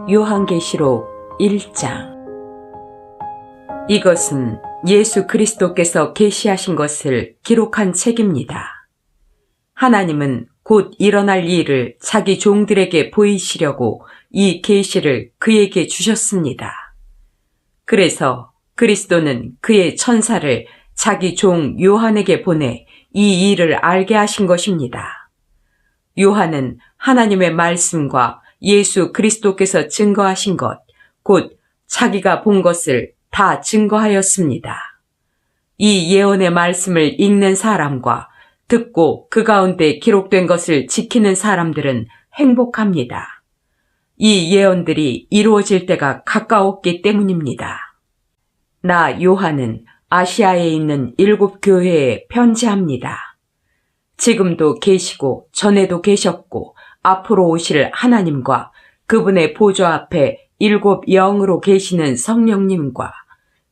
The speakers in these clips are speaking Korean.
요한계시록 1장. 이것은 예수 그리스도께서 계시하신 것을 기록한 책입니다. 하나님은 곧 일어날 일을 자기 종들에게 보이시려고 이 계시를 그에게 주셨습니다. 그래서 그리스도는 그의 천사를 자기 종 요한에게 보내 이 일을 알게 하신 것입니다. 요한은 하나님의 말씀과 예수 그리스도께서 증거하신 것, 곧 자기가 본 것을 다 증거하였습니다. 이 예언의 말씀을 읽는 사람과 듣고 그 가운데 기록된 것을 지키는 사람들은 행복합니다. 이 예언들이 이루어질 때가 가까웠기 때문입니다. 나 요한은 아시아에 있는 7 교회에 편지합니다. 지금도 계시고 전에도 계셨고 앞으로 오실 하나님과 그분의 보좌 앞에 7 영으로 계시는 성령님과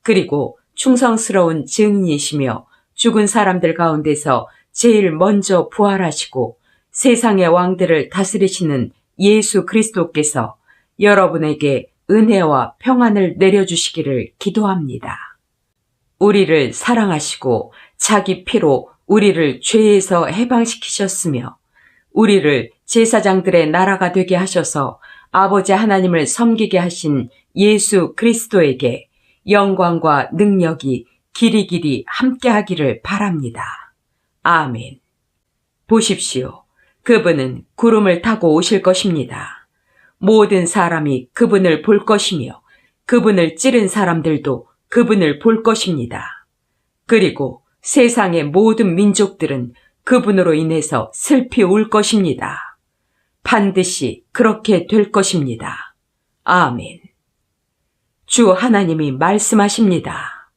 그리고 충성스러운 증인이시며 죽은 사람들 가운데서 제일 먼저 부활하시고 세상의 왕들을 다스리시는 예수 그리스도께서 여러분에게 은혜와 평안을 내려주시기를 기도합니다. 우리를 사랑하시고 자기 피로 우리를 죄에서 해방시키셨으며 우리를 제사장들의 나라가 되게 하셔서 아버지 하나님을 섬기게 하신 예수 그리스도에게 영광과 능력이 길이길이 함께하기를 바랍니다. 아멘. 보십시오. 그분은 구름을 타고 오실 것입니다. 모든 사람이 그분을 볼 것이며 그분을 찌른 사람들도 그분을 볼 것입니다. 그리고 세상의 모든 민족들은 그분으로 인해서 슬피 울 것입니다. 반드시 그렇게 될 것입니다. 아멘. 주 하나님이 말씀하십니다.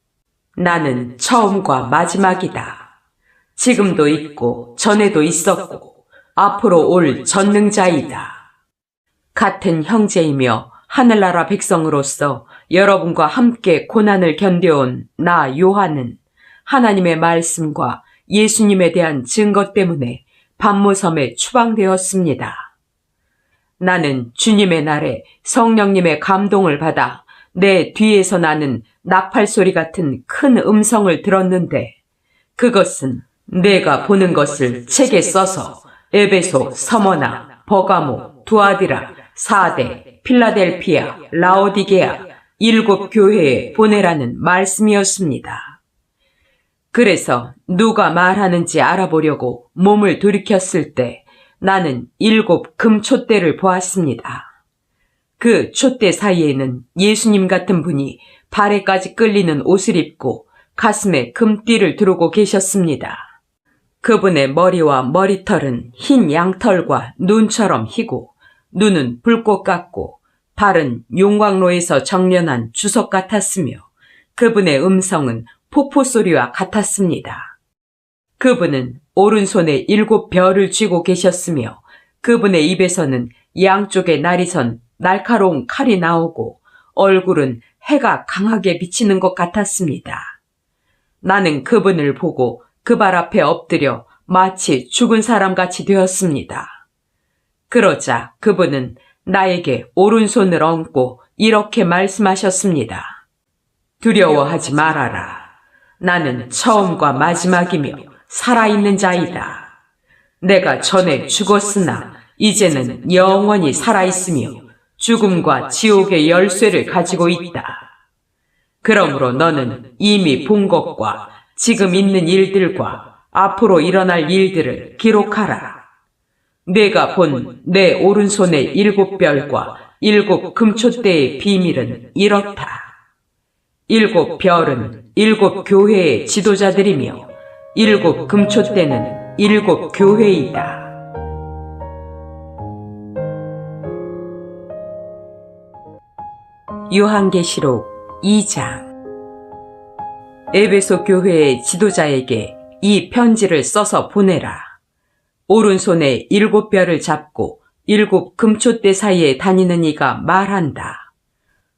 나는 처음과 마지막이다. 지금도 있고 전에도 있었고 앞으로 올 전능자이다. 같은 형제이며 하늘나라 백성으로서 여러분과 함께 고난을 견뎌온 나 요한은 하나님의 말씀과 예수님에 대한 증거 때문에 반모섬에 추방되었습니다. 나는 주님의 날에 성령님의 감동을 받아 내 뒤에서 나는 나팔 소리 같은 큰 음성을 들었는데 그것은 내가 보는 것을 책에 써서 에베소, 서머나, 버가모, 두아디라, 사데, 필라델피아, 라오디게아 7 교회에 보내라는 말씀이었습니다. 그래서 누가 말하는지 알아보려고 몸을 돌이켰을 때 나는 7 금촛대를 보았습니다. 그 촛대 사이에는 예수님 같은 분이 발에까지 끌리는 옷을 입고 가슴에 금띠를 두르고 계셨습니다. 그분의 머리와 머리털은 흰 양털과 눈처럼 희고 눈은 불꽃 같고 발은 용광로에서 정련한 주석 같았으며 그분의 음성은 폭포소리와 같았습니다. 그분은 오른손에 7 별을 쥐고 계셨으며 그분의 입에서는 양쪽에 날이선 날카로운 칼이 나오고 얼굴은 해가 강하게 비치는 것 같았습니다. 나는 그분을 보고 그 발 앞에 엎드려 마치 죽은 사람같이 되었습니다. 그러자 그분은 나에게 오른손을 얹고 이렇게 말씀하셨습니다. 두려워하지 말아라. 나는 처음과 마지막이며 살아있는 자이다. 내가 전에 죽었으나 이제는 영원히 살아있으며 죽음과 지옥의 열쇠를 가지고 있다. 그러므로 너는 이미 본 것과 지금 있는 일들과 앞으로 일어날 일들을 기록하라. 내가 본 내 오른손의 7 별과 7 금촛대의 비밀은 이렇다. 7 별은 7 교회의 지도자들이며 7 금촛대는 7 교회이다. 요한계시록 2장. 에베소 교회의 지도자에게 이 편지를 써서 보내라. 오른손에 7 별을 잡고 7 금촛대 사이에 다니는 이가 말한다.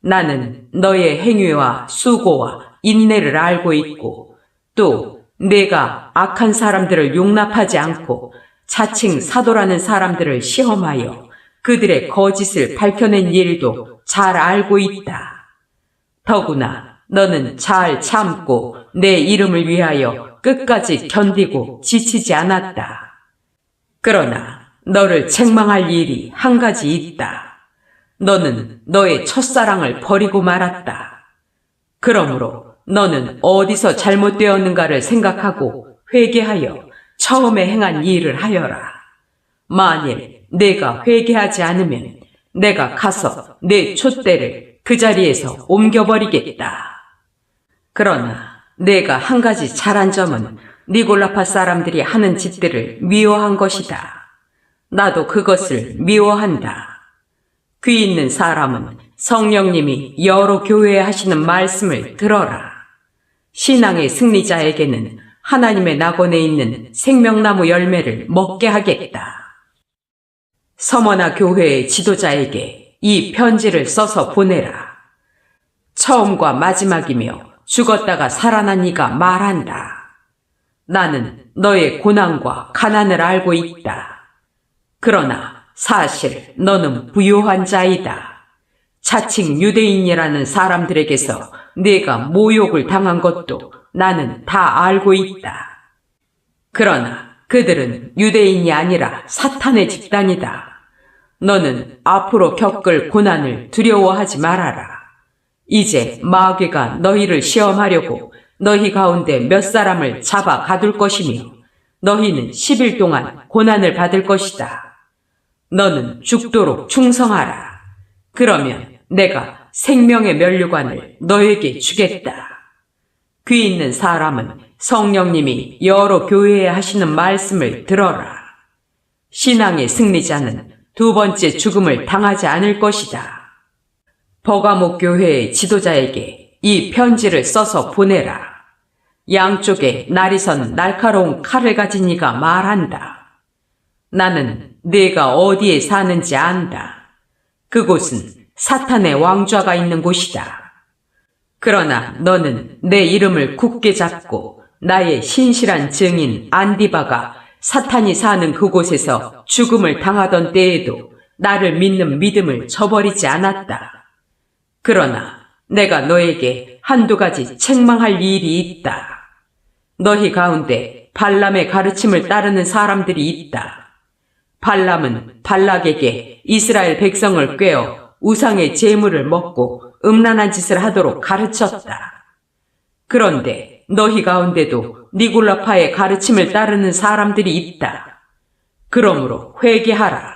나는 너의 행위와 수고와 인내를 알고 있고 또 내가 악한 사람들을 용납하지 않고 자칭 사도라는 사람들을 시험하여 그들의 거짓을 밝혀낸 일도 잘 알고 있다. 더구나 너는 잘 참고 내 이름을 위하여 끝까지 견디고 지치지 않았다. 그러나 너를 책망할 일이 한 가지 있다. 너는 너의 첫사랑을 버리고 말았다. 그러므로 너는 어디서 잘못되었는가를 생각하고 회개하여 처음에 행한 일을 하여라. 만일 내가 회개하지 않으면 내가 가서 내 촛대를 그 자리에서 옮겨버리겠다. 그러나 내가 한 가지 잘한 점은 니골라파 사람들이 하는 짓들을 미워한 것이다. 나도 그것을 미워한다. 귀 있는 사람은 성령님이 여러 교회에 하시는 말씀을 들어라. 신앙의 승리자에게는 하나님의 낙원에 있는 생명나무 열매를 먹게 하겠다. 서머나 교회의 지도자에게 이 편지를 써서 보내라. 처음과 마지막이며 죽었다가 살아난 이가 말한다. 나는 너의 고난과 가난을 알고 있다. 그러나 사실 너는 부요한 자이다. 자칭 유대인이라는 사람들에게서 네가 모욕을 당한 것도 나는 다 알고 있다. 그러나 그들은 유대인이 아니라 사탄의 집단이다. 너는 앞으로 겪을 고난을 두려워하지 말아라. 이제 마귀가 너희를 시험하려고 너희 가운데 몇 사람을 잡아 가둘 것이며 너희는 10일 동안 고난을 받을 것이다. 너는 죽도록 충성하라. 그러면 내가 생명의 면류관을 너에게 주겠다. 귀 있는 사람은 성령님이 여러 교회에 하시는 말씀을 들어라. 신앙의 승리자는 두 번째 죽음을 당하지 않을 것이다. 버가목 교회의 지도자에게 이 편지를 써서 보내라. 양쪽에 날이 선 날카로운 칼을 가진 이가 말한다. 나는 네가 어디에 사는지 안다. 그곳은 사탄의 왕좌가 있는 곳이다. 그러나 너는 내 이름을 굳게 잡고 나의 신실한 증인 안디바가 사탄이 사는 그곳에서 죽음을 당하던 때에도 나를 믿는 믿음을 저버리지 않았다. 그러나 내가 너에게 한두 가지 책망할 일이 있다. 너희 가운데 발람의 가르침을 따르는 사람들이 있다. 발람은 발락에게 이스라엘 백성을 꾀어 우상의 제물을 먹고 음란한 짓을 하도록 가르쳤다. 그런데 너희 가운데도 니골라파의 가르침을 따르는 사람들이 있다. 그러므로 회개하라.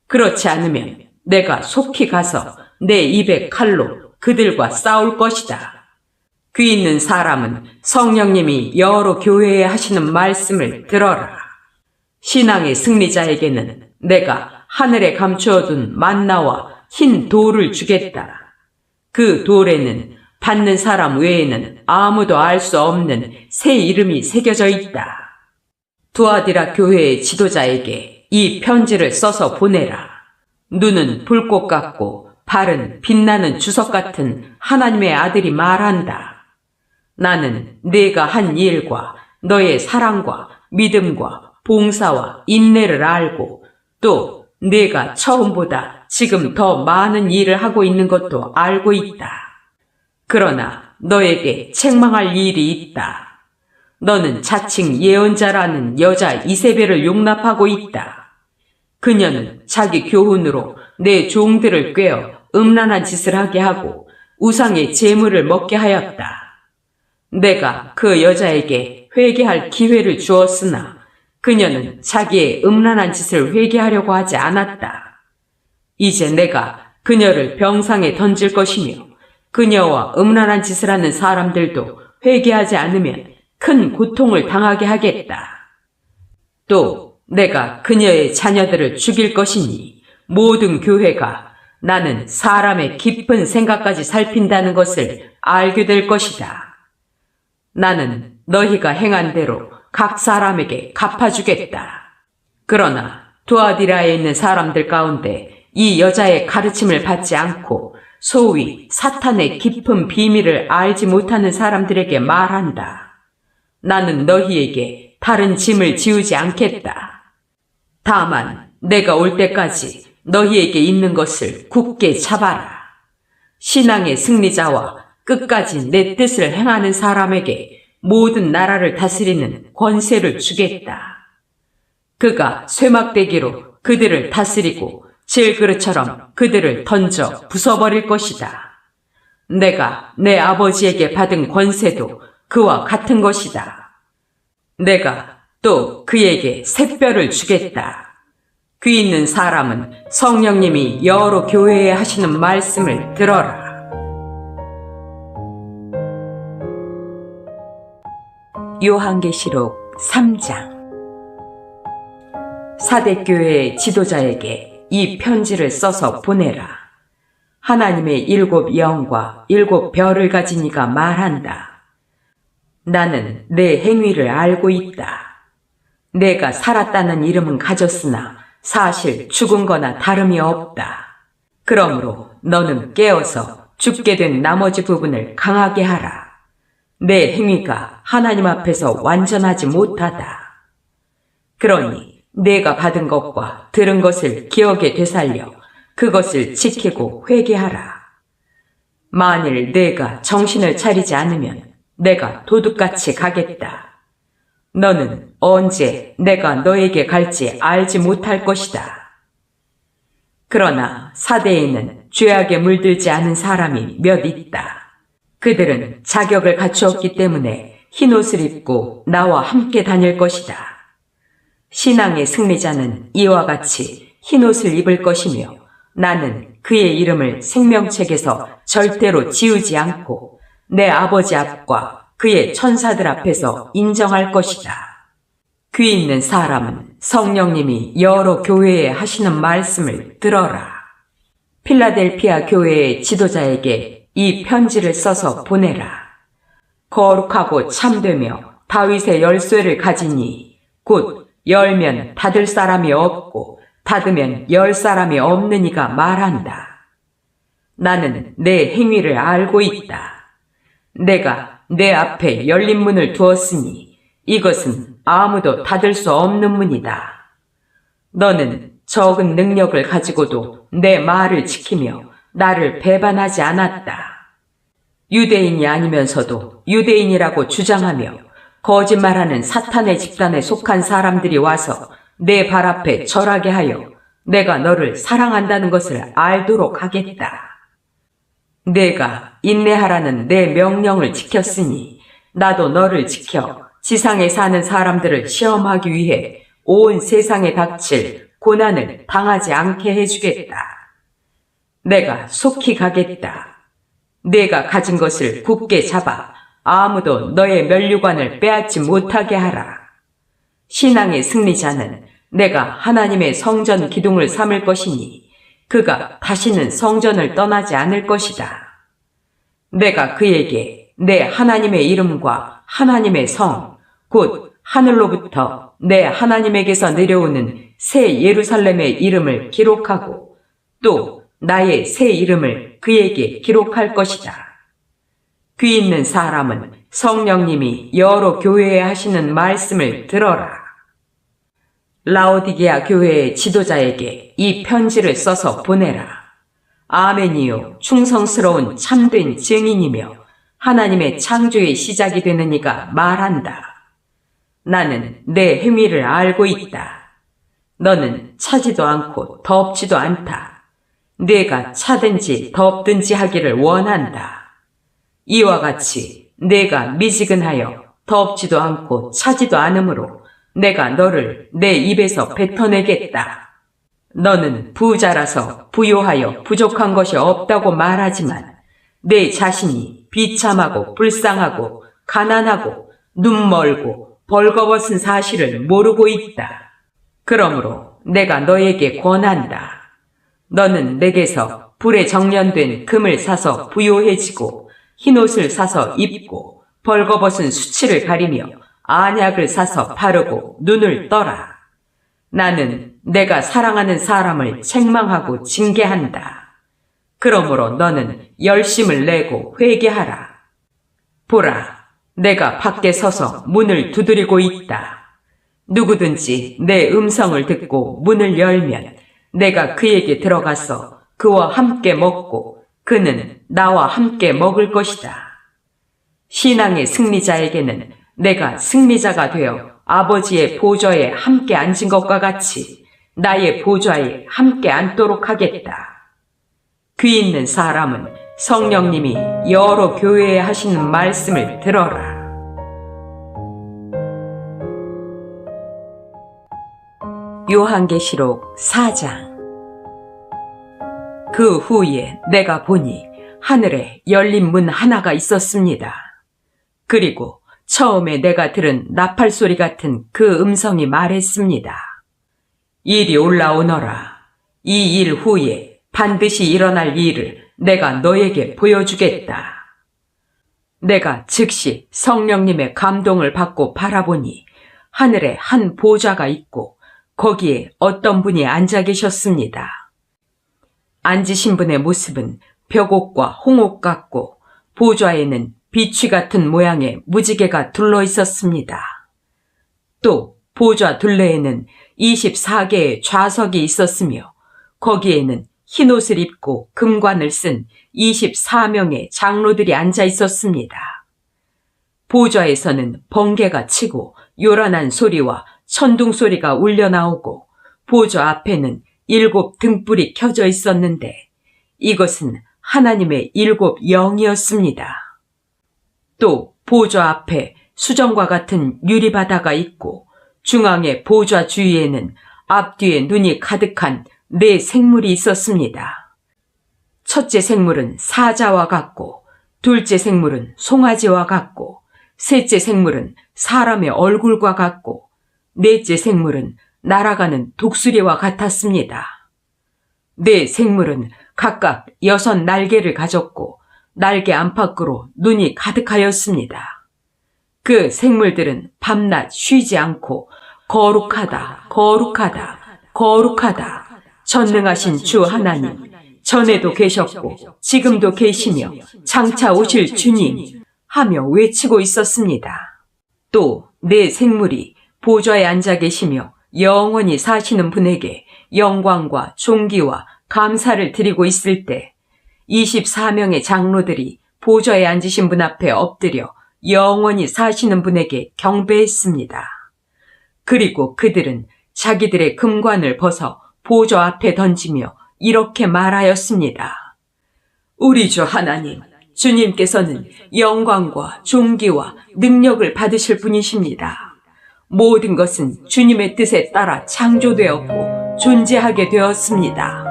그렇지 않으면 내가 속히 가서 내 입의 칼로 그들과 싸울 것이다. 귀 있는 사람은 성령님이 여러 교회에 하시는 말씀을 들어라. 신앙의 승리자에게는 내가 하늘에 감추어둔 만나와 흰 돌을 주겠다. 그 돌에는 받는 사람 외에는 아무도 알 수 없는 새 이름이 새겨져 있다. 두아디라 교회의 지도자에게 이 편지를 써서 보내라. 눈은 불꽃 같고 발은 빛나는 주석 같은 하나님의 아들이 말한다. 나는 네가 한 일과 너의 사랑과 믿음과 봉사와 인내를 알고 또 네가 처음보다 지금 더 많은 일을 하고 있는 것도 알고 있다. 그러나 너에게 책망할 일이 있다. 너는 자칭 예언자라는 여자 이세벨을 용납하고 있다. 그녀는 자기 교훈으로 내 종들을 꾀어 음란한 짓을 하게 하고 우상의 제물을 먹게 하였다. 내가 그 여자에게 회개할 기회를 주었으나 그녀는 자기의 음란한 짓을 회개하려고 하지 않았다. 이제 내가 그녀를 병상에 던질 것이며 그녀와 음란한 짓을 하는 사람들도 회개하지 않으면 큰 고통을 당하게 하겠다. 또 내가 그녀의 자녀들을 죽일 것이니 모든 교회가 나는 사람의 깊은 생각까지 살핀다는 것을 알게 될 것이다. 나는 너희가 행한 대로 각 사람에게 갚아주겠다. 그러나 두아디라에 있는 사람들 가운데 이 여자의 가르침을 받지 않고 소위 사탄의 깊은 비밀을 알지 못하는 사람들에게 말한다. 나는 너희에게 다른 짐을 지우지 않겠다. 다만 내가 올 때까지 너희에게 있는 것을 굳게 잡아라. 신앙의 승리자와 끝까지 내 뜻을 행하는 사람에게 모든 나라를 다스리는 권세를 주겠다. 그가 쇠막대기로 그들을 다스리고 질그릇처럼 그들을 던져 부숴버릴 것이다. 내가 내 아버지에게 받은 권세도 그와 같은 것이다. 내가 또 그에게 샛별을 주겠다. 귀 있는 사람은 성령님이 여러 교회에 하시는 말씀을 들어라. 요한계시록 3장. 사대교회의 지도자에게 이 편지를 써서 보내라. 하나님의 7 영과 7 별을 가진 이가 말한다. 나는 내 행위를 알고 있다. 내가 살았다는 이름은 가졌으나 사실 죽은 거나 다름이 없다. 그러므로 너는 깨어서 죽게 된 나머지 부분을 강하게 하라. 내 행위가 하나님 앞에서 완전하지 못하다. 그러니 내가 받은 것과 들은 것을 기억에 되살려 그것을 지키고 회개하라. 만일 내가 정신을 차리지 않으면 내가 도둑같이 가겠다. 너는 언제 내가 너에게 갈지 알지 못할 것이다. 그러나 사대에는 죄악에 물들지 않은 사람이 몇 있다. 그들은 자격을 갖추었기 때문에 흰옷을 입고 나와 함께 다닐 것이다. 신앙의 승리자는 이와 같이 흰옷을 입을 것이며 나는 그의 이름을 생명책에서 절대로 지우지 않고 내 아버지 앞과 그의 천사들 앞에서 인정할 것이다. 귀 있는 사람은 성령님이 여러 교회에 하시는 말씀을 들어라. 필라델피아 교회의 지도자에게 이 편지를 써서 보내라. 거룩하고 참되며 다윗의 열쇠를 가지니 곧 열면 닫을 사람이 없고 닫으면 열 사람이 없는 이가 말한다. 나는 내 행위를 알고 있다. 내가 내 앞에 열린 문을 두었으니 이것은 아무도 닫을 수 없는 문이다. 너는 적은 능력을 가지고도 내 말을 지키며 나를 배반하지 않았다. 유대인이 아니면서도 유대인이라고 주장하며 거짓말하는 사탄의 집단에 속한 사람들이 와서 내 발 앞에 절하게 하여 내가 너를 사랑한다는 것을 알도록 하겠다. 내가 인내하라는 내 명령을 지켰으니 나도 너를 지켜 지상에 사는 사람들을 시험하기 위해 온 세상에 닥칠 고난을 당하지 않게 해주겠다. 내가 속히 가겠다. 내가 가진 것을 굳게 잡아 아무도 너의 면류관을 빼앗지 못하게 하라. 신앙의 승리자는 내가 하나님의 성전 기둥을 삼을 것이니 그가 다시는 성전을 떠나지 않을 것이다. 내가 그에게 내 하나님의 이름과 하나님의 성, 곧 하늘로부터 내 하나님에게서 내려오는 새 예루살렘의 이름을 기록하고 또 나의 새 이름을 그에게 기록할 것이다. 귀 있는 사람은 성령님이 여러 교회에 하시는 말씀을 들어라. 라오디게아 교회의 지도자에게 이 편지를 써서 보내라. 아멘이요, 충성스러운 참된 증인이며 하나님의 창조의 시작이 되는 이가 말한다. 나는 내 행위를 알고 있다. 너는 차지도 않고 덥지도 않다. 내가 차든지 덥든지 하기를 원한다. 이와 같이 내가 미지근하여 덥지도 않고 차지도 않으므로 내가 너를 내 입에서 뱉어내겠다. 너는 부자라서 부요하여 부족한 것이 없다고 말하지만 내 자신이 비참하고 불쌍하고 가난하고 눈멀고 벌거벗은 사실을 모르고 있다. 그러므로 내가 너에게 권한다. 너는 내게서 불에 정련된 금을 사서 부요해지고 흰옷을 사서 입고 벌거벗은 수치를 가리며 안약을 사서 바르고 눈을 떠라. 나는 내가 사랑하는 사람을 책망하고 징계한다. 그러므로 너는 열심을 내고 회개하라. 보라, 내가 밖에 서서 문을 두드리고 있다. 누구든지 내 음성을 듣고 문을 열면 내가 그에게 들어가서 그와 함께 먹고 그는 나와 함께 먹을 것이다. 신앙의 승리자에게는 내가 승리자가 되어 아버지의 보좌에 함께 앉은 것과 같이 나의 보좌에 함께 앉도록 하겠다. 귀 있는 사람은 성령님이 여러 교회에 하시는 말씀을 들어라. 요한계시록 4장. 그 후에 내가 보니 하늘에 열린 문 하나가 있었습니다. 그리고 처음에 내가 들은 나팔 소리 같은 그 음성이 말했습니다. 이리 올라오너라. 이 일 후에 반드시 일어날 일을 내가 너에게 보여주겠다. 내가 즉시 성령님의 감동을 받고 바라보니 하늘에 한 보좌가 있고 거기에 어떤 분이 앉아 계셨습니다. 앉으신 분의 모습은 벽옥과 홍옥 같고 보좌에는 비취 같은 모양의 무지개가 둘러 있었습니다. 또 보좌 둘레에는 24개의 좌석이 있었으며 거기에는 흰옷을 입고 금관을 쓴 24명의 장로들이 앉아 있었습니다. 보좌에서는 번개가 치고 요란한 소리와 천둥 소리가 울려 나오고 보좌 앞에는 7 등불이 켜져 있었는데 이것은 하나님의 7 영이었습니다. 또 보좌 앞에 수정과 같은 유리바다가 있고 중앙의 보좌 주위에는 앞뒤에 눈이 가득한 4 생물이 있었습니다. 첫째 생물은 사자와 같고 둘째 생물은 송아지와 같고 셋째 생물은 사람의 얼굴과 같고 넷째 생물은 날아가는 독수리와 같았습니다. 4 생물은 각각 6 날개를 가졌고 날개 안팎으로 눈이 가득하였습니다. 그 생물들은 밤낮 쉬지 않고 거룩하다, 거룩하다, 거룩하다. 전능하신 주 하나님, 전에도 계셨고 지금도 계시며 장차 오실 주님 하며 외치고 있었습니다. 또 4 생물이 보좌에 앉아 계시며 영원히 사시는 분에게 영광과 존귀와 감사를 드리고 있을 때 24명의 장로들이 보좌에 앉으신 분 앞에 엎드려 영원히 사시는 분에게 경배했습니다. 그리고 그들은 자기들의 금관을 벗어 보좌 앞에 던지며 이렇게 말하였습니다. 우리 주 하나님, 주님께서는 영광과 존귀와 능력을 받으실 분이십니다. 모든 것은 주님의 뜻에 따라 창조되었고 존재하게 되었습니다.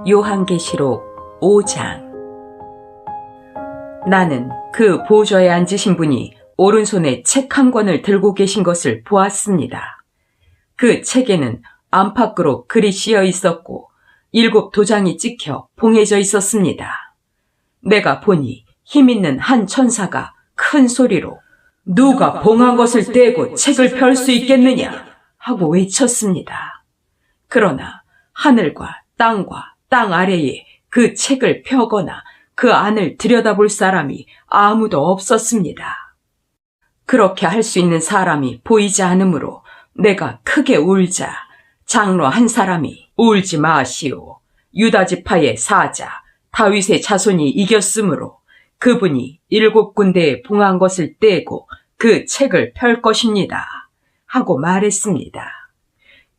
요한계시록 5장. 나는 그 보좌에 앉으신 분이 오른손에 책 한 권을 들고 계신 것을 보았습니다. 그 책에는 안팎으로 글이 씌어 있었고 7 도장이 찍혀 봉해져 있었습니다. 내가 보니 힘있는 한 천사가 큰 소리로 누가 봉한 것을 떼고 책을 펼 수 있겠느냐 하고 외쳤습니다. 그러나 하늘과 땅과 땅 아래에 그 책을 펴거나 그 안을 들여다볼 사람이 아무도 없었습니다. 그렇게 할 수 있는 사람이 보이지 않으므로 내가 크게 울자 장로 한 사람이 울지 마시오. 유다 지파의 사자 다윗의 자손이 이겼으므로 그분이 7 군데에 봉한 것을 떼고 그 책을 펼 것입니다. 하고 말했습니다.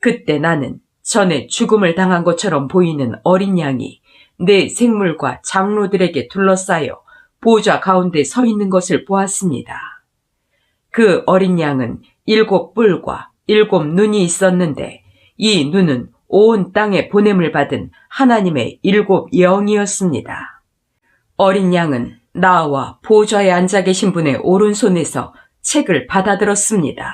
그때 나는 전에 죽음을 당한 것처럼 보이는 어린 양이 4 생물과 장로들에게 둘러싸여 보좌 가운데 서 있는 것을 보았습니다. 그 어린 양은 7 뿔과 7 눈이 있었는데 이 눈은 온 땅에 보냄을 받은 하나님의 7 영이었습니다. 어린 양은 나와 보좌에 앉아 계신 분의 오른손에서 책을 받아들었습니다.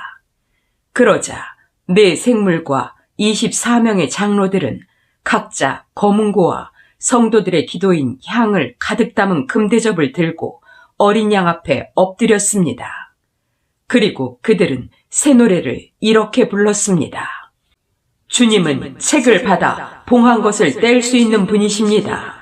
그러자 4 생물과 24명의 장로들은 각자 검은고와 성도들의 기도인 향을 가득 담은 금대접을 들고 어린 양 앞에 엎드렸습니다. 그리고 그들은 새 노래를 이렇게 불렀습니다. 주님은 책을 받아 봉한 것을 뗄 수 있는 분이십니다.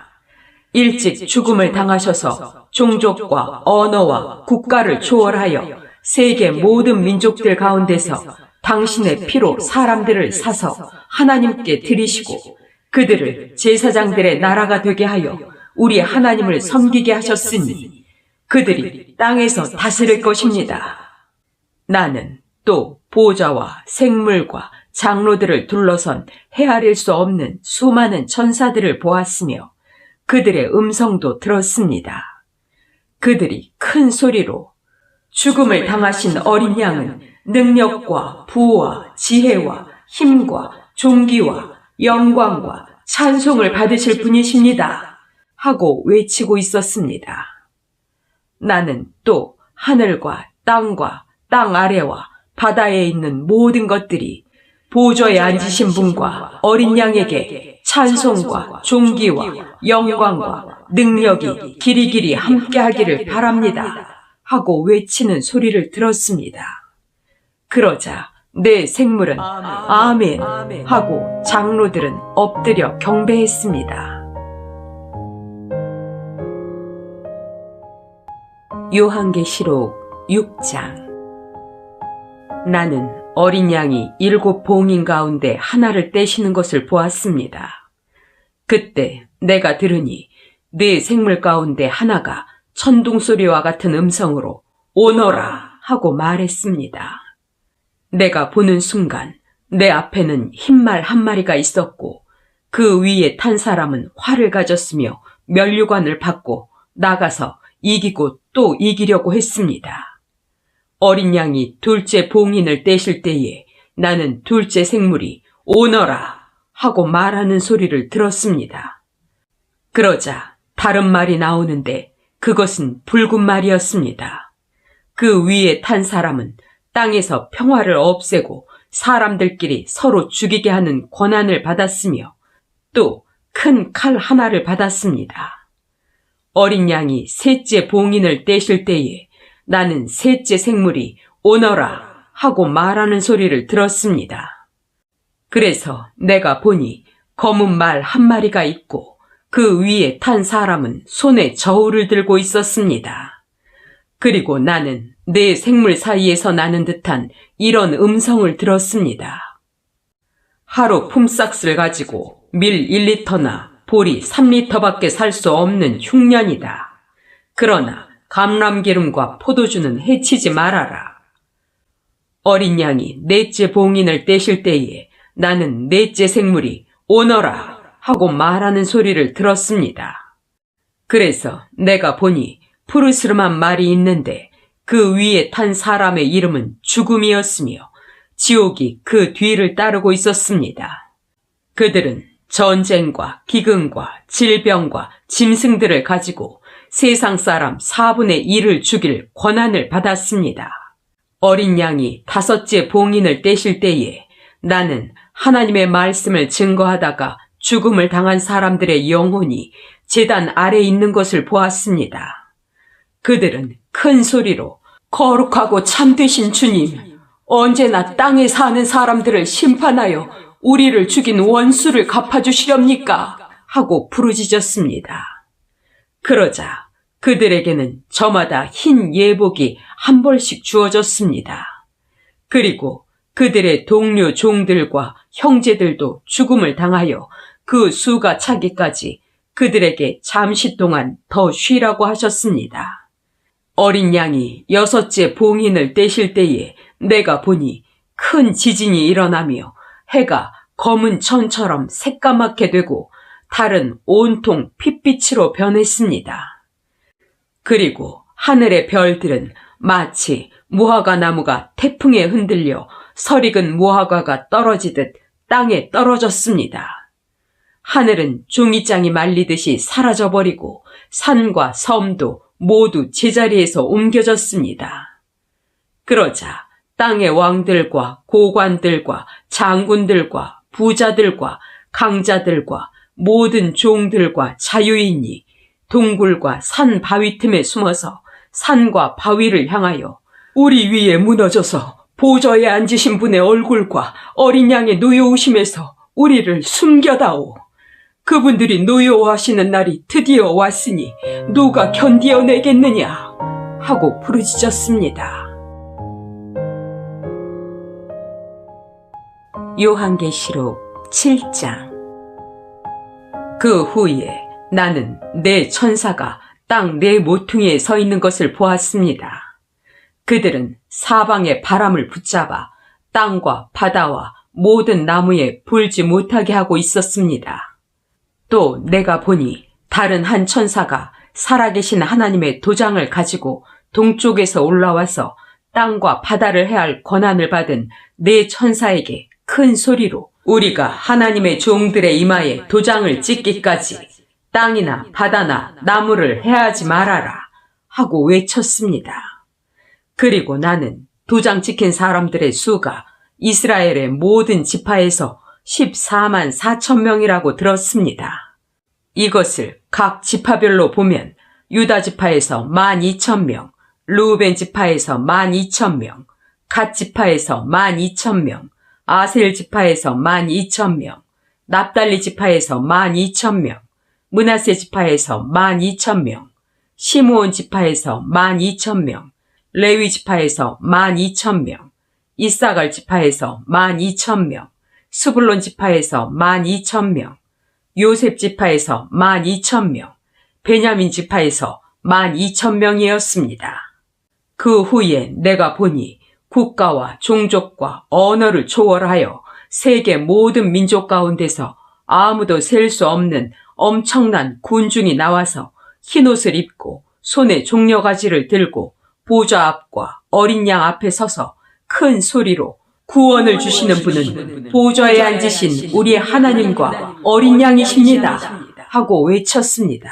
일찍 죽음을 당하셔서 종족과 언어와 국가를 초월하여 세계 모든 민족들 가운데서 당신의 피로 사람들을 사서 하나님께 드리시고 그들을 제사장들의 나라가 되게 하여 우리 하나님을 섬기게 하셨으니 그들이 땅에서 다스릴 것입니다. 나는 또 보좌와 생물과 장로들을 둘러선 헤아릴 수 없는 수많은 천사들을 보았으며 그들의 음성도 들었습니다. 그들이 큰 소리로 죽음을 당하신 어린 양은 능력과 부와 지혜와 힘과 존귀와 영광과 찬송을 받으실 분이십니다. 하고 외치고 있었습니다. 나는 또 하늘과 땅 아래와 바다에 있는 모든 것들이 보좌에 앉으신 분과 어린 양에게 찬송과 존귀와 영광과 능력이 길이길이 함께하기를 바랍니다. 하고 외치는 소리를 들었습니다. 그러자 내 생물은 아멘 하고 장로들은 엎드려 경배했습니다. 요한계시록 6장. 나는 어린 양이 7 봉인 가운데 하나를 떼시는 것을 보았습니다. 그때 내가 들으니 네 생물 가운데 하나가 천둥소리와 같은 음성으로 오너라 하고 말했습니다. 내가 보는 순간 내 앞에는 흰말 한 마리가 있었고 그 위에 탄 사람은 활을 가졌으며 면류관을 받고 나가서 이기고 또 이기려고 했습니다. 어린 양이 둘째 봉인을 떼실 때에 나는 둘째 생물이 오너라 하고 말하는 소리를 들었습니다. 그러자 다른 말이 나오는데 그것은 붉은 말이었습니다. 그 위에 탄 사람은 땅에서 평화를 없애고 사람들끼리 서로 죽이게 하는 권한을 받았으며 또 큰 칼 하나를 받았습니다. 어린 양이 셋째 봉인을 떼실 때에 나는 셋째 생물이 오너라 하고 말하는 소리를 들었습니다. 그래서 내가 보니 검은 말 한 마리가 있고 그 위에 탄 사람은 손에 저울을 들고 있었습니다. 그리고 나는 내 생물 사이에서 나는 듯한 이런 음성을 들었습니다. 하루 품삯을 가지고 밀 1리터나 보리 3리터밖에 살 수 없는 흉년이다. 그러나 감람기름과 포도주는 해치지 말아라. 어린 양이 넷째 봉인을 떼실 때에 나는 넷째 생물이 오너라 하고 말하는 소리를 들었습니다. 그래서 내가 보니 푸르스름한 말이 있는데 그 위에 탄 사람의 이름은 죽음이었으며 지옥이 그 뒤를 따르고 있었습니다. 그들은 전쟁과 기근과 질병과 짐승들을 가지고 세상 사람 4분의 1을 죽일 권한을 받았습니다. 어린 양이 다섯째 봉인을 떼실 때에 나는 하나님의 말씀을 증거하다가 죽음을 당한 사람들의 영혼이 제단 아래 있는 것을 보았습니다. 그들은 큰 소리로 거룩하고 참되신 주님, 언제나 땅에 사는 사람들을 심판하여 우리를 죽인 원수를 갚아주시렵니까? 하고 부르짖었습니다. 그러자 그들에게는 저마다 흰 예복이 한 벌씩 주어졌습니다. 그리고 그들의 동료 종들과 형제들도 죽음을 당하여 그 수가 차기까지 그들에게 잠시 동안 더 쉬라고 하셨습니다. 어린 양이 여섯째 봉인을 떼실 때에 내가 보니 큰 지진이 일어나며 해가 검은 천처럼 새까맣게 되고 달은 온통 핏빛으로 변했습니다. 그리고 하늘의 별들은 마치 무화과 나무가 태풍에 흔들려 설익은 무화과가 떨어지듯 땅에 떨어졌습니다. 하늘은 종이장이 말리듯이 사라져버리고 산과 섬도 모두 제자리에서 옮겨졌습니다. 그러자 땅의 왕들과 고관들과 장군들과 부자들과 강자들과 모든 종들과 자유인이 동굴과 산 바위 틈에 숨어서 산과 바위를 향하여 우리 위에 무너져서 보좌에 앉으신 분의 얼굴과 어린 양의 노여우심에서 우리를 숨겨다오. 그분들이 노여워하시는 날이 드디어 왔으니 누가 견디어내겠느냐 하고 부르짖었습니다. 요한계시록 7장. 그 후에 나는 네 천사가 땅 네 모퉁이에 서 있는 것을 보았습니다. 그들은 사방의 바람을 붙잡아 땅과 바다와 모든 나무에 불지 못하게 하고 있었습니다. 또 내가 보니 다른 한 천사가 살아계신 하나님의 도장을 가지고 동쪽에서 올라와서 땅과 바다를 해할 권한을 받은 네 천사에게 큰 소리로 우리가 하나님의 종들의 이마에 도장을 찍기까지 땅이나 바다나 나무를 해하지 말아라 하고 외쳤습니다. 그리고 나는 도장 찍힌 사람들의 수가 이스라엘의 모든 지파에서 14만 4천 명이라고 들었습니다. 이것을 각 지파별로 보면 유다 지파에서 12,000명, 르우벤 지파에서 12,000명, 갓 지파에서 12,000명, 아셀 지파에서 12,000명, 납달리 지파에서 12,000명, 므낫세 지파에서 12,000명, 시므온 지파에서 12,000명, 레위 지파에서 12,000명, 이사갈 지파에서 12,000명, 스불론 지파에서 12,000명, 요셉 지파에서 12,000명, 베냐민 지파에서 12,000명이었습니다. 그 후에 내가 보니 국가와 종족과 언어를 초월하여 세계 모든 민족 가운데서 아무도 셀 수 없는 엄청난 군중이 나와서 흰옷을 입고 손에 종려가지를 들고 보좌 앞과 어린 양 앞에 서서 큰 소리로 구원을 주시는 분은 보좌에 앉으신 우리의 하나님과 어린 양이십니다 하고 외쳤습니다.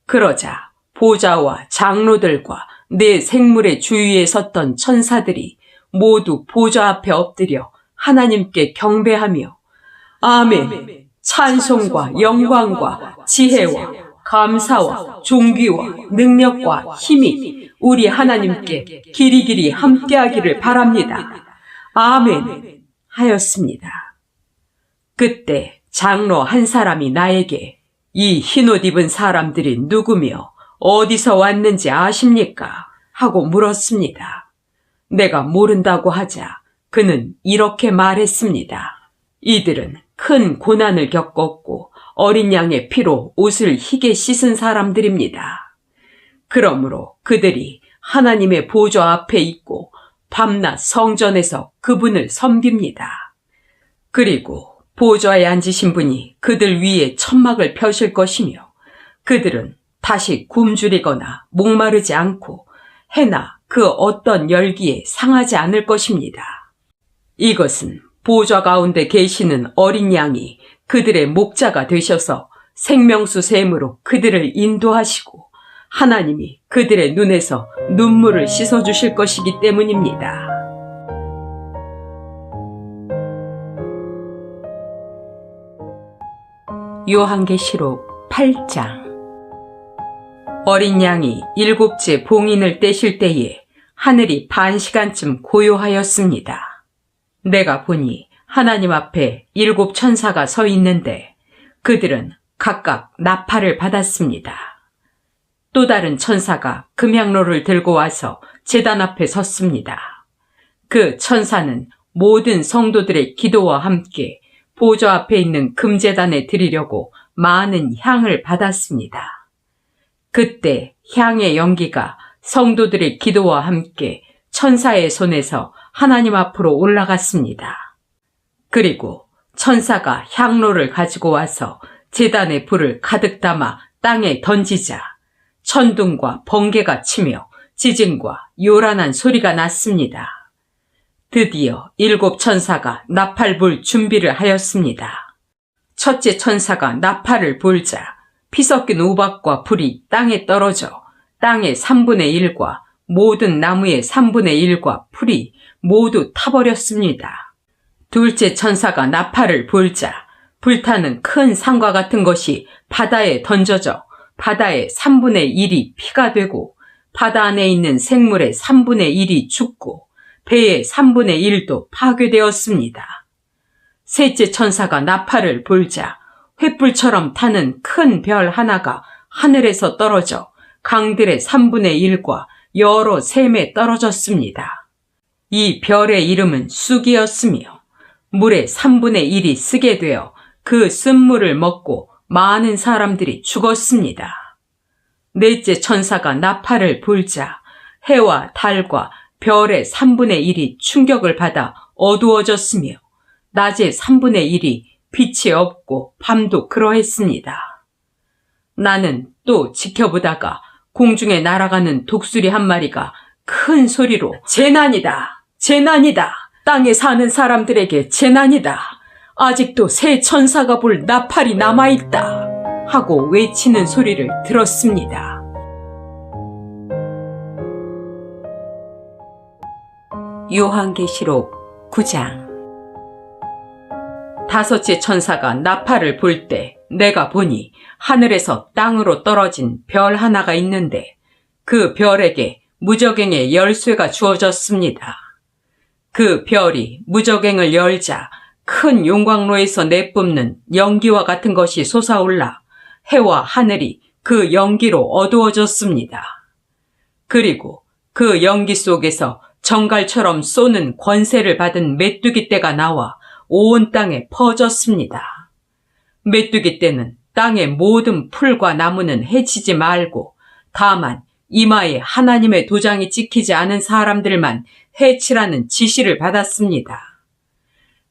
그러자 보좌와 장로들과 네 생물의 주위에 섰던 천사들이 모두 보좌 앞에 엎드려 하나님께 경배하며 아멘, 찬송과 영광과 지혜와 감사와 존귀와 능력과 힘이 우리 하나님께 길이길이 함께하기를 바랍니다. 아멘 하였습니다. 그때 장로 한 사람이 나에게 이 흰옷 입은 사람들이 누구며 어디서 왔는지 아십니까? 하고 물었습니다. 내가 모른다고 하자 그는 이렇게 말했습니다. 이들은 큰 고난을 겪었고 어린 양의 피로 옷을 희게 씻은 사람들입니다. 그러므로 그들이 하나님의 보좌 앞에 있고 밤낮 성전에서 그분을 섬깁니다. 그리고 보좌에 앉으신 분이 그들 위에 천막을 펴실 것이며 그들은 다시 굶주리거나 목마르지 않고 해나 그 어떤 열기에 상하지 않을 것입니다. 이것은 보좌 가운데 계시는 어린 양이 그들의 목자가 되셔서 생명수 샘으로 그들을 인도하시고 하나님이 그들의 눈에서 눈물을 씻어주실 것이기 때문입니다. 요한계시록 8장. 어린 양이 7째 봉인을 떼실 때에 하늘이 반 시간쯤 고요하였습니다. 내가 보니 하나님 앞에 7 천사가 서 있는데 그들은 각각 나팔을 받았습니다. 또 다른 천사가 금향로를 들고 와서 제단 앞에 섰습니다. 그 천사는 모든 성도들의 기도와 함께 보좌 앞에 있는 금제단에 드리려고 많은 향을 받았습니다. 그때 향의 연기가 성도들의 기도와 함께 천사의 손에서 하나님 앞으로 올라갔습니다. 그리고 천사가 향로를 가지고 와서 제단의 불을 가득 담아 땅에 던지자 천둥과 번개가 치며 지진과 요란한 소리가 났습니다. 드디어 7 천사가 나팔 불 준비를 하였습니다. 첫째 천사가 나팔을 불자 피 섞인 우박과 불이 땅에 떨어져 땅의 3분의 1과 모든 나무의 3분의 1과 풀이 모두 타버렸습니다. 둘째 천사가 나팔을 불자 불타는 큰 산과 같은 것이 바다에 던져져 바다의 3분의 1이 피가 되고 바다 안에 있는 생물의 3분의 1이 죽고 배의 3분의 1도 파괴되었습니다. 셋째 천사가 나팔을 불자 횃불처럼 타는 큰 별 하나가 하늘에서 떨어져 강들의 3분의 1과 여러 샘에 떨어졌습니다. 이 별의 이름은 쑥이었으며 물의 3분의 1이 쓰게 되어 그 쓴물을 먹고 많은 사람들이 죽었습니다. 넷째 천사가 나팔을 불자 해와 달과 별의 3분의 1이 충격을 받아 어두워졌으며 낮의 3분의 1이 빛이 없고 밤도 그러했습니다. 나는 또 지켜보다가 공중에 날아가는 독수리 한 마리가 큰 소리로 재난이다! 재난이다! 땅에 사는 사람들에게 재난이다! 아직도 새 천사가 불 나팔이 남아있다! 하고 외치는 소리를 들었습니다. 요한계시록 9장. 다섯째 천사가 나팔을 불 때 내가 보니 하늘에서 땅으로 떨어진 별 하나가 있는데 그 별에게 무저갱의 열쇠가 주어졌습니다. 그 별이 무저갱을 열자 큰 용광로에서 내뿜는 연기와 같은 것이 솟아올라 해와 하늘이 그 연기로 어두워졌습니다. 그리고 그 연기 속에서 정갈처럼 쏘는 권세를 받은 메뚜기 떼가 나와 온 땅에 퍼졌습니다. 메뚜기 떼는 땅의 모든 풀과 나무는 해치지 말고 다만 이마에 하나님의 도장이 찍히지 않은 사람들만 해치라는 지시를 받았습니다.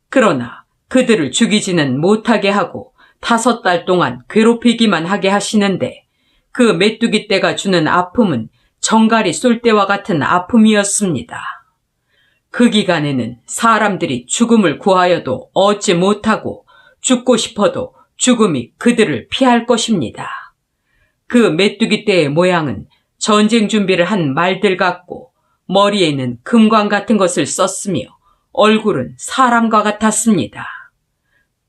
그러나 그들을 죽이지는 못하게 하고 5달 동안 괴롭히기만 하게 하시는데 그 메뚜기 떼가 주는 아픔은 정갈이 쏠 때와 같은 아픔이었습니다. 그 기간에는 사람들이 죽음을 구하여도 얻지 못하고 죽고 싶어도 죽음이 그들을 피할 것입니다. 그 메뚜기 떼의 모양은 전쟁 준비를 한 말들 같고 머리에는 금광 같은 것을 썼으며 얼굴은 사람과 같았습니다.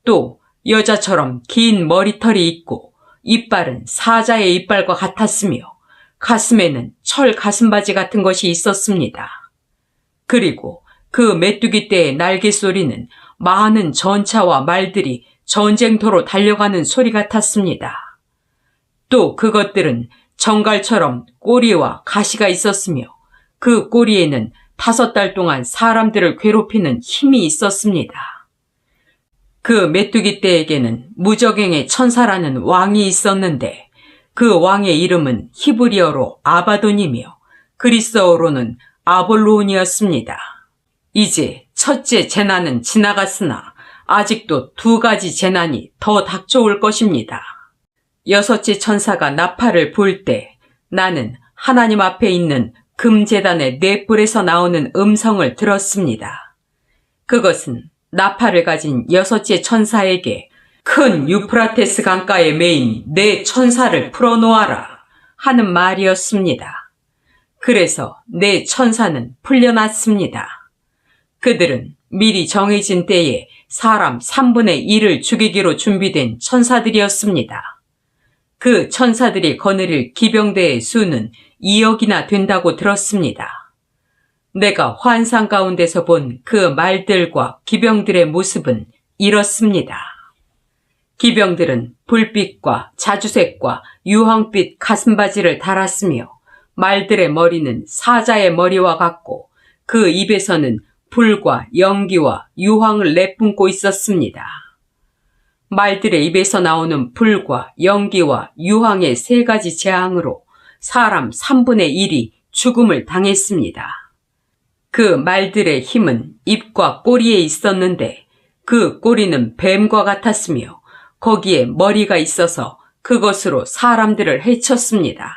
또 여자처럼 긴 머리털이 있고 이빨은 사자의 이빨과 같았으며 가슴에는 철 가슴바지 같은 것이 있었습니다. 그리고 그 메뚜기 떼의 날개 소리는 많은 전차와 말들이 전쟁터로 달려가는 소리 같았습니다. 또 그것들은 정갈처럼 꼬리와 가시가 있었으며 그 꼬리에는 5달 동안 사람들을 괴롭히는 힘이 있었습니다. 그 메뚜기 떼에게는 무저갱의 천사라는 왕이 있었는데 그 왕의 이름은 히브리어로 아바돈이며 그리스어로는 아볼론이었습니다. 이제 첫째 재난은 지나갔으나 아직도 2가지 재난이 더 닥쳐올 것입니다. 여섯째 천사가 나팔을 불 때 나는 하나님 앞에 있는 금제단의 넷불에서 나오는 음성을 들었습니다. 그것은 나팔을 가진 여섯째 천사에게 큰 유프라테스 강가에 메인 네 천사를 풀어놓아라 하는 말이었습니다. 그래서 네 천사는 풀려났습니다. 그들은 미리 정해진 때에 사람 3분의 1을 죽이기로 준비된 천사들이었습니다. 그 천사들이 거느릴 기병대의 수는 2억이나 된다고 들었습니다. 내가 환상 가운데서 본 그 말들과 기병들의 모습은 이렇습니다. 기병들은 불빛과 자주색과 유황빛 가슴바지를 달았으며 말들의 머리는 사자의 머리와 같고 그 입에서는 불과 연기와 유황을 내뿜고 있었습니다. 말들의 입에서 나오는 불과 연기와 유황의 3가지 재앙으로 사람 3분의 1이 죽음을 당했습니다. 그 말들의 힘은 입과 꼬리에 있었는데 그 꼬리는 뱀과 같았으며 거기에 머리가 있어서 그것으로 사람들을 해쳤습니다.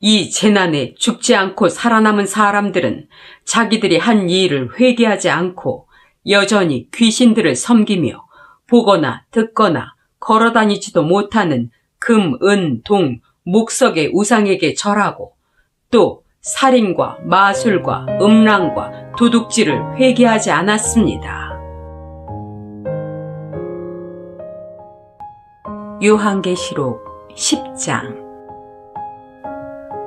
이 재난에 죽지 않고 살아남은 사람들은 자기들이 한 이 일을 회개하지 않고 여전히 귀신들을 섬기며 보거나 듣거나 걸어다니지도 못하는 금, 은, 동, 목석의 우상에게 절하고 또 살인과 마술과 음란과 도둑질을 회개하지 않았습니다. 요한계시록 10장.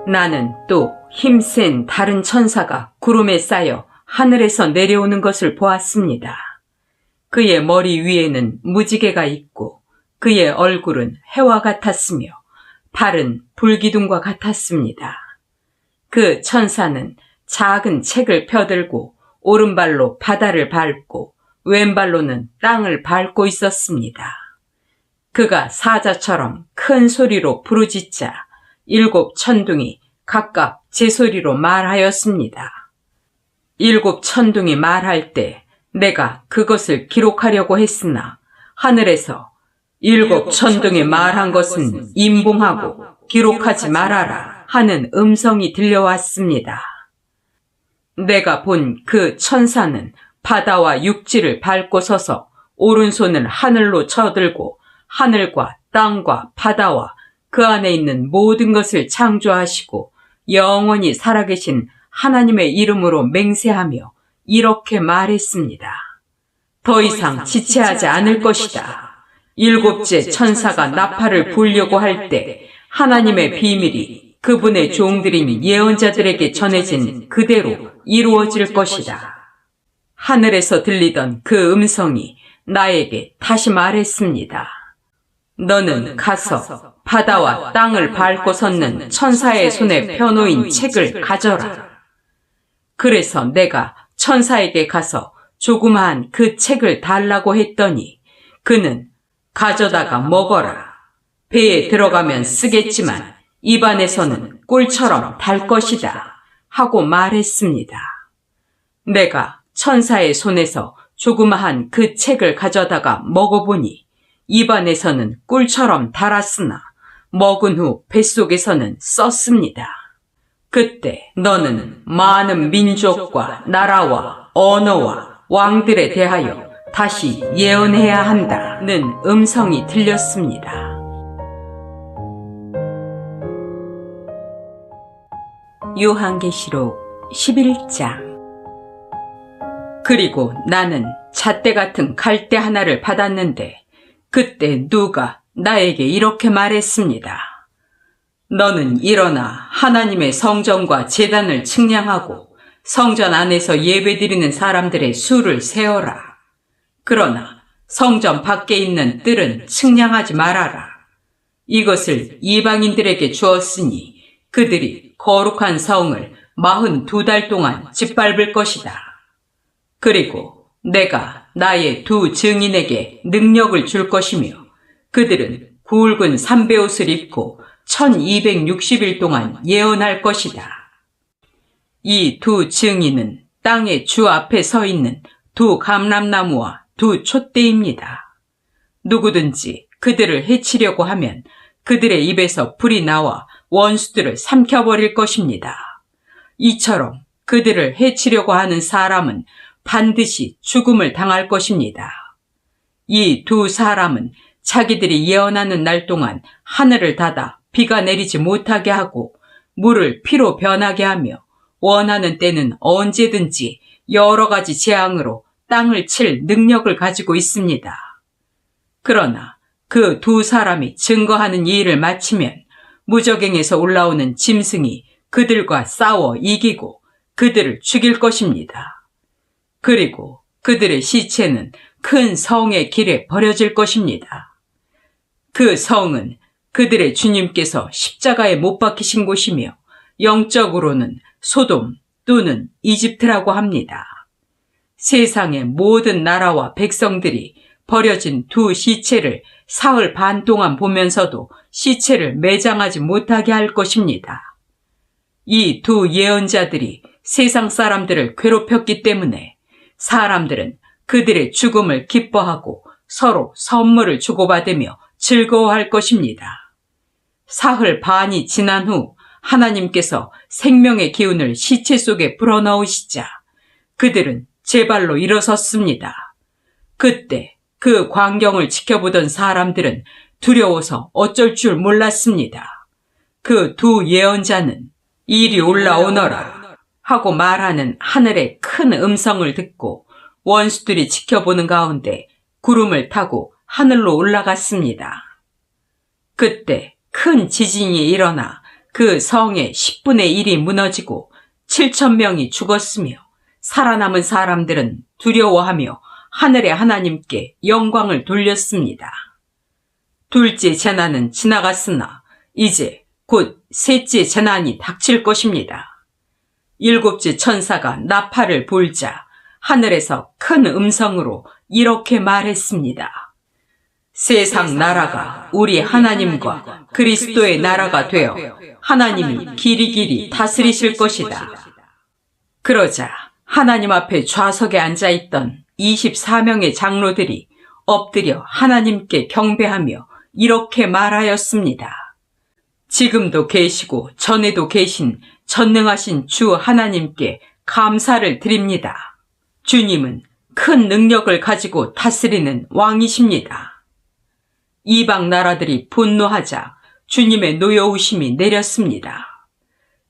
나는 또 힘센 다른 천사가 구름에 쌓여 하늘에서 내려오는 것을 보았습니다. 그의 머리 위에는 무지개가 있고 그의 얼굴은 해와 같았으며 발은 불기둥과 같았습니다. 그 천사는 작은 책을 펴들고 오른발로 바다를 밟고 왼발로는 땅을 밟고 있었습니다. 그가 사자처럼 큰 소리로 부르짖자 7 천둥이 각각 제 소리로 말하였습니다. 7 천둥이 말할 때 내가 그것을 기록하려고 했으나 하늘에서 7 천둥이 말한 것은 임봉하고 기록하지 말아라 하는 음성이 들려왔습니다. 내가 본 그 천사는 바다와 육지를 밟고 서서 오른손을 하늘로 쳐들고 하늘과 땅과 바다와 그 안에 있는 모든 것을 창조하시고 영원히 살아계신 하나님의 이름으로 맹세하며 이렇게 말했습니다. 더 이상 지체하지 않을 것이다. 7째 천사가 나팔을 불려고 할 때 하나님의 비밀이 그분의 종들인 예언자들에게 전해진 그대로 이루어질 것이다. 하늘에서 들리던 그 음성이 나에게 다시 말했습니다. 너는 가서 바다와 땅을 밟고 섰는 천사의 손에 펴놓인 책을 가져라. 그래서 내가 천사에게 가서 조그마한 그 책을 달라고 했더니 그는 가져다가 먹어라. 배에 들어가면 쓰겠지만 입안에서는 꿀처럼 달 것이다. 하고 말했습니다. 내가 천사의 손에서 조그마한 그 책을 가져다가 먹어보니 입안에서는 꿀처럼 달았으나 먹은 후 뱃속에서는 썼습니다. 그때 너는 많은 민족과 나라와 언어와 왕들에 대하여 다시 예언해야 한다는 음성이 들렸습니다. 요한계시록 11장. 그리고 나는 잣대 같은 갈대 하나를 받았는데 그때 누가 나에게 이렇게 말했습니다. 너는 일어나 하나님의 성전과 제단을 측량하고 성전 안에서 예배드리는 사람들의 수를 세어라. 그러나 성전 밖에 있는 뜰은 측량하지 말아라. 이것을 이방인들에게 주었으니 그들이 거룩한 성을 42달 동안 짓밟을 것이다. 그리고 내가 나의 2 증인에게 능력을 줄 것이며 그들은 굵은 삼베옷을 입고 1260일 동안 예언할 것이다. 이 2 증인은 땅의 주 앞에 서 있는 2 감람나무와 2 촛대입니다. 누구든지 그들을 해치려고 하면 그들의 입에서 불이 나와 원수들을 삼켜버릴 것입니다. 이처럼 그들을 해치려고 하는 사람은 반드시 죽음을 당할 것입니다. 이 2 사람은 자기들이 예언하는 날 동안 하늘을 닫아 비가 내리지 못하게 하고 물을 피로 변하게 하며 원하는 때는 언제든지 여러 가지 재앙으로 땅을 칠 능력을 가지고 있습니다. 그러나 그 2 사람이 증거하는 이 일을 마치면 무저갱에서 올라오는 짐승이 그들과 싸워 이기고 그들을 죽일 것입니다. 그리고 그들의 시체는 큰 성의 길에 버려질 것입니다. 그 성은 그들의 주님께서 십자가에 못 박히신 곳이며 영적으로는 소돔 또는 이집트라고 합니다. 세상의 모든 나라와 백성들이 버려진 2 시체를 사흘 반 동안 보면서도 시체를 매장하지 못하게 할 것입니다. 이 2 예언자들이 세상 사람들을 괴롭혔기 때문에 사람들은 그들의 죽음을 기뻐하고 서로 선물을 주고받으며 즐거워할 것입니다. 사흘 반이 지난 후 하나님께서 생명의 기운을 시체 속에 불어넣으시자 그들은 제 발로 일어섰습니다. 그때 그 광경을 지켜보던 사람들은 두려워서 어쩔 줄 몰랐습니다. 그 2 예언자는 이리 올라오너라 하고 말하는 하늘의 큰 음성을 듣고 원수들이 지켜보는 가운데 구름을 타고 하늘로 올라갔습니다. 그때 큰 지진이 일어나 그 성의 10분의 1이 무너지고 7,000명이 죽었으며 살아남은 사람들은 두려워하며 하늘의 하나님께 영광을 돌렸습니다. 둘째 재난은 지나갔으나 이제 곧 셋째 재난이 닥칠 것입니다. 7째 천사가 나팔을 불자 하늘에서 큰 음성으로 이렇게 말했습니다. 세상 나라가 우리 하나님과 그리스도의 나라가 되어 하나님이 길이길이 다스리실 것이다. 그러자 하나님 앞에 좌석에 앉아있던 24명의 장로들이 엎드려 하나님께 경배하며 이렇게 말하였습니다. 지금도 계시고 전에도 계신 전능하신 주 하나님께 감사를 드립니다. 주님은 큰 능력을 가지고 다스리는 왕이십니다. 이방 나라들이 분노하자 주님의 노여우심이 내렸습니다.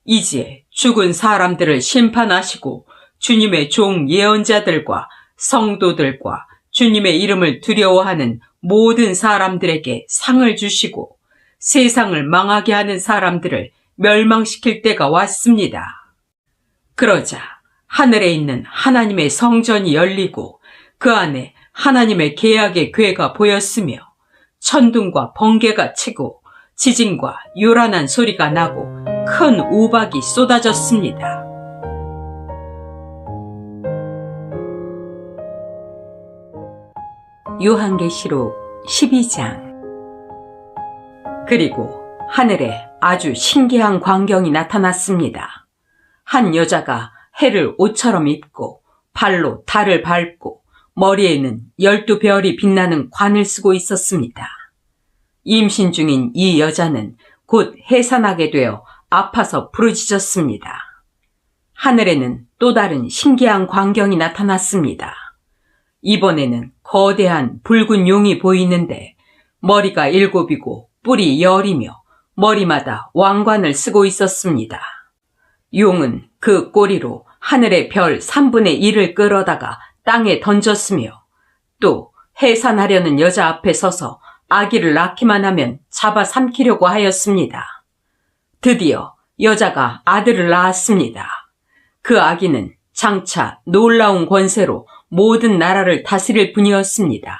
이제 죽은 사람들을 심판하시고 주님의 종 예언자들과 성도들과 주님의 이름을 두려워하는 모든 사람들에게 상을 주시고 세상을 망하게 하는 사람들을 멸망시킬 때가 왔습니다. 그러자 하늘에 있는 하나님의 성전이 열리고 그 안에 하나님의 계약의 궤가 보였으며 천둥과 번개가 치고 지진과 요란한 소리가 나고 큰 우박이 쏟아졌습니다. 요한계시록 12장. 그리고 하늘에 아주 신기한 광경이 나타났습니다. 한 여자가 해를 옷처럼 입고 발로 달을 밟고 머리에는 12별이 빛나는 관을 쓰고 있었습니다. 임신 중인 이 여자는 곧 해산하게 되어 아파서 부르짖었습니다. 하늘에는 또 다른 신기한 광경이 나타났습니다. 이번에는 거대한 붉은 용이 보이는데 머리가 7이고 뿔이 10이며 머리마다 왕관을 쓰고 있었습니다. 용은 그 꼬리로 하늘의 별 3분의 1을 끌어다가 땅에 던졌으며 또 해산하려는 여자 앞에 서서 아기를 낳기만 하면 잡아 삼키려고 하였습니다. 드디어 여자가 아들을 낳았습니다. 그 아기는 장차 놀라운 권세로 모든 나라를 다스릴 분이었습니다.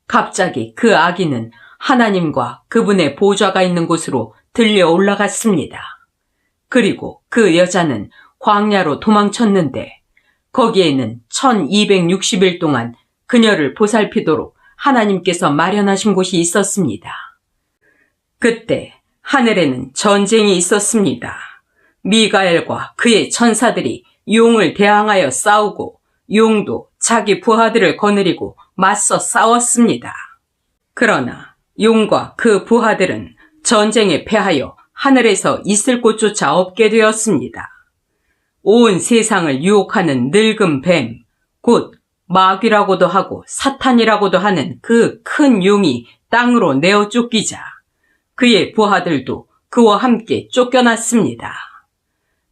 갑자기 그 아기는 하나님과 그분의 보좌가 있는 곳으로 들려 올라갔습니다. 그리고 그 여자는 광야로 도망쳤는데 거기에는 1260일 동안 그녀를 보살피도록 하나님께서 마련하신 곳이 있었습니다. 그때 하늘에는 전쟁이 있었습니다. 미가엘과 그의 천사들이 용을 대항하여 싸우고 용도 자기 부하들을 거느리고 맞서 싸웠습니다. 그러나 용과 그 부하들은 전쟁에 패하여 하늘에서 있을 곳조차 없게 되었습니다. 온 세상을 유혹하는 늙은 뱀, 곧 마귀라고도 하고 사탄이라고도 하는 그 큰 용이 땅으로 내어 쫓기자 그의 부하들도 그와 함께 쫓겨났습니다.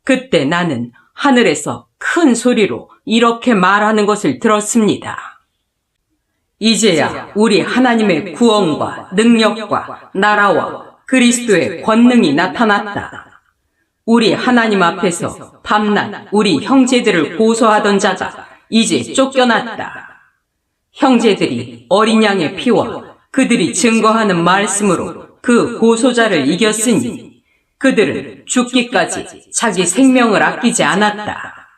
그때 나는 하늘에서 큰 소리로 이렇게 말하는 것을 들었습니다. 이제야 우리 하나님의 구원과 능력과 나라와 그리스도의 권능이 나타났다. 우리 하나님 앞에서 밤낮 우리 형제들을 고소하던 자가 이제 쫓겨났다. 형제들이 어린 양의 피와 그들이 증거하는 말씀으로 그 고소자를 이겼으니 그들은 죽기까지 자기 생명을 아끼지 않았다.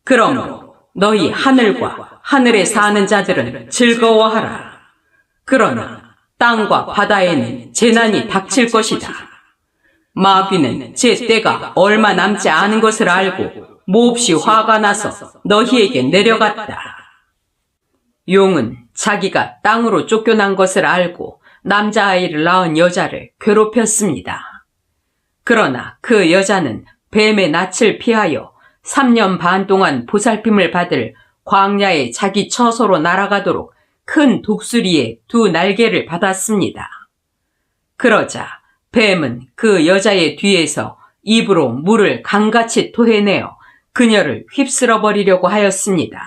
그러므로 너희 하늘과 하늘에 사는 자들은 즐거워하라. 그러나 땅과 바다에는 재난이 닥칠 것이다. 마귀는 제 때가 얼마 남지 않은 것을 알고 몹시 화가 나서 너희에게 내려갔다. 용은 자기가 땅으로 쫓겨난 것을 알고 남자아이를 낳은 여자를 괴롭혔습니다. 그러나 그 여자는 뱀의 낯을 피하여 3년 반 동안 보살핌을 받을 광야의 자기 처소로 날아가도록 큰 독수리의 2 날개를 받았습니다. 그러자 뱀은 그 여자의 뒤에서 입으로 물을 강같이 토해내어 그녀를 휩쓸어 버리려고 하였습니다.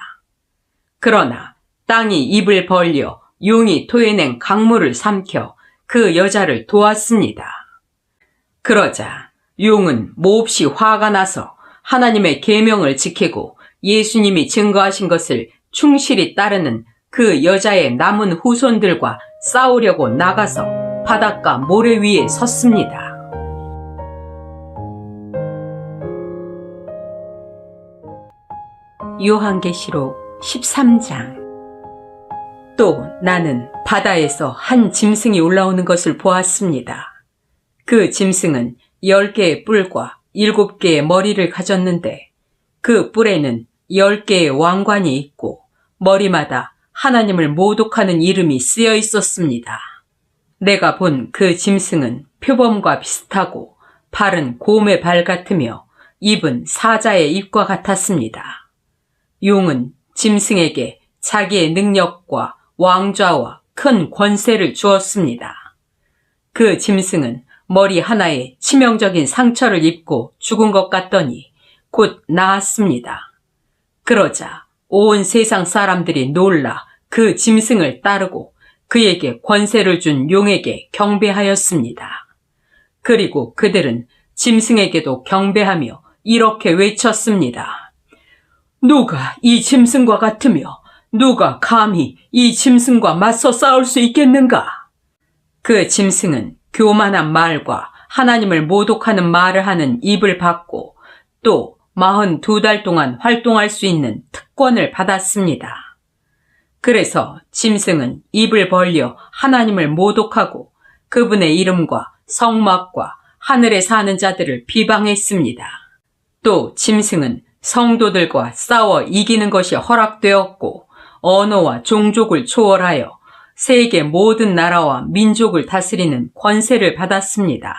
그러나 땅이 입을 벌려 용이 토해낸 강물을 삼켜 그 여자를 도왔습니다. 그러자 용은 몹시 화가 나서 하나님의 계명을 지키고 예수님이 증거하신 것을 충실히 따르는 그 여자의 남은 후손들과 싸우려고 나가서 바닷가 모래 위에 섰습니다. 요한계시록 13장. 또 나는 바다에서 한 짐승이 올라오는 것을 보았습니다. 그 짐승은 10개의 뿔과 7개의 머리를 가졌는데 그 뿔에는 10개의 왕관이 있고 머리마다 하나님을 모독하는 이름이 쓰여 있었습니다. 내가 본 그 짐승은 표범과 비슷하고 발은 곰의 발 같으며 입은 사자의 입과 같았습니다. 용은 짐승에게 자기의 능력과 왕좌와 큰 권세를 주었습니다. 그 짐승은 머리 하나에 치명적인 상처를 입고 죽은 것 같더니 곧 나았습니다. 그러자 온 세상 사람들이 놀라 그 짐승을 따르고 그에게 권세를 준 용에게 경배하였습니다. 그리고 그들은 짐승에게도 경배하며 이렇게 외쳤습니다. 누가 이 짐승과 같으며 누가 감히 이 짐승과 맞서 싸울 수 있겠는가? 그 짐승은 교만한 말과 하나님을 모독하는 말을 하는 입을 받고 또 42달 동안 활동할 수 있는 특권을 받았습니다. 그래서 짐승은 입을 벌려 하나님을 모독하고 그분의 이름과 성막과 하늘에 사는 자들을 비방했습니다. 또 짐승은 성도들과 싸워 이기는 것이 허락되었고 언어와 종족을 초월하여 세계 모든 나라와 민족을 다스리는 권세를 받았습니다.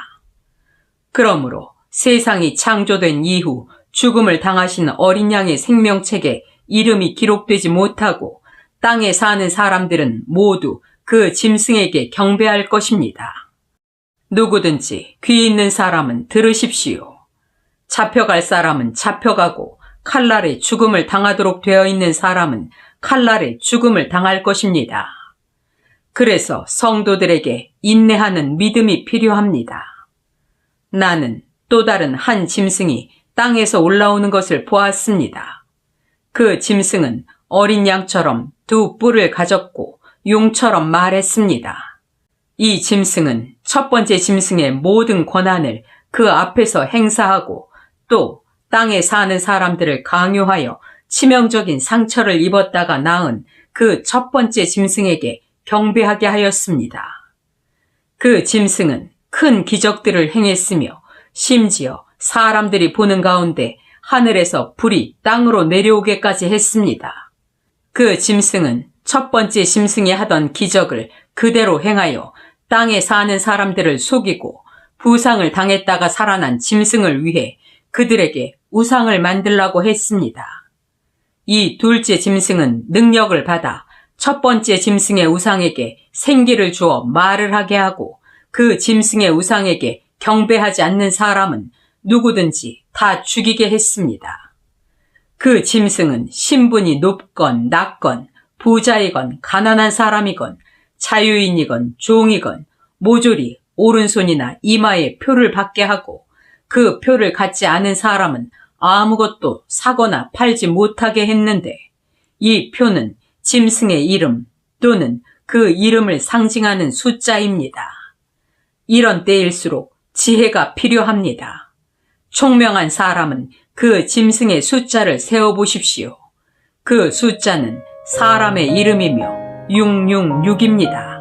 그러므로 세상이 창조된 이후 죽음을 당하신 어린 양의 생명책에 이름이 기록되지 못하고 땅에 사는 사람들은 모두 그 짐승에게 경배할 것입니다. 누구든지 귀 있는 사람은 들으십시오. 잡혀갈 사람은 잡혀가고 칼날에 죽음을 당하도록 되어 있는 사람은 칼날에 죽음을 당할 것입니다. 그래서 성도들에게 인내하는 믿음이 필요합니다. 나는 또 다른 한 짐승이 땅에서 올라오는 것을 보았습니다. 그 짐승은 어린 양처럼 2뿔을 가졌고 용처럼 말했습니다. 이 짐승은 첫 번째 짐승의 모든 권한을 그 앞에서 행사하고 또 땅에 사는 사람들을 강요하여 치명적인 상처를 입었다가 나은 그 첫 번째 짐승에게 경배하게 하였습니다. 그 짐승은 큰 기적들을 행했으며 심지어 사람들이 보는 가운데 하늘에서 불이 땅으로 내려오게까지 했습니다. 그 짐승은 첫 번째 짐승이 하던 기적을 그대로 행하여 땅에 사는 사람들을 속이고 부상을 당했다가 살아난 짐승을 위해 그들에게 우상을 만들라고 했습니다. 이 둘째 짐승은 능력을 받아 첫 번째 짐승의 우상에게 생기를 주어 말을 하게 하고 그 짐승의 우상에게 경배하지 않는 사람은 누구든지 다 죽이게 했습니다. 그 짐승은 신분이 높건 낮건 부자이건 가난한 사람이건 자유인이건 종이건 모조리 오른손이나 이마에 표를 받게 하고 그 표를 갖지 않은 사람은 아무것도 사거나 팔지 못하게 했는데 이 표는 짐승의 이름 또는 그 이름을 상징하는 숫자입니다. 이런 때일수록 지혜가 필요합니다. 총명한 사람은 그 짐승의 숫자를 세어보십시오. 그 숫자는 사람의 이름이며 666입니다.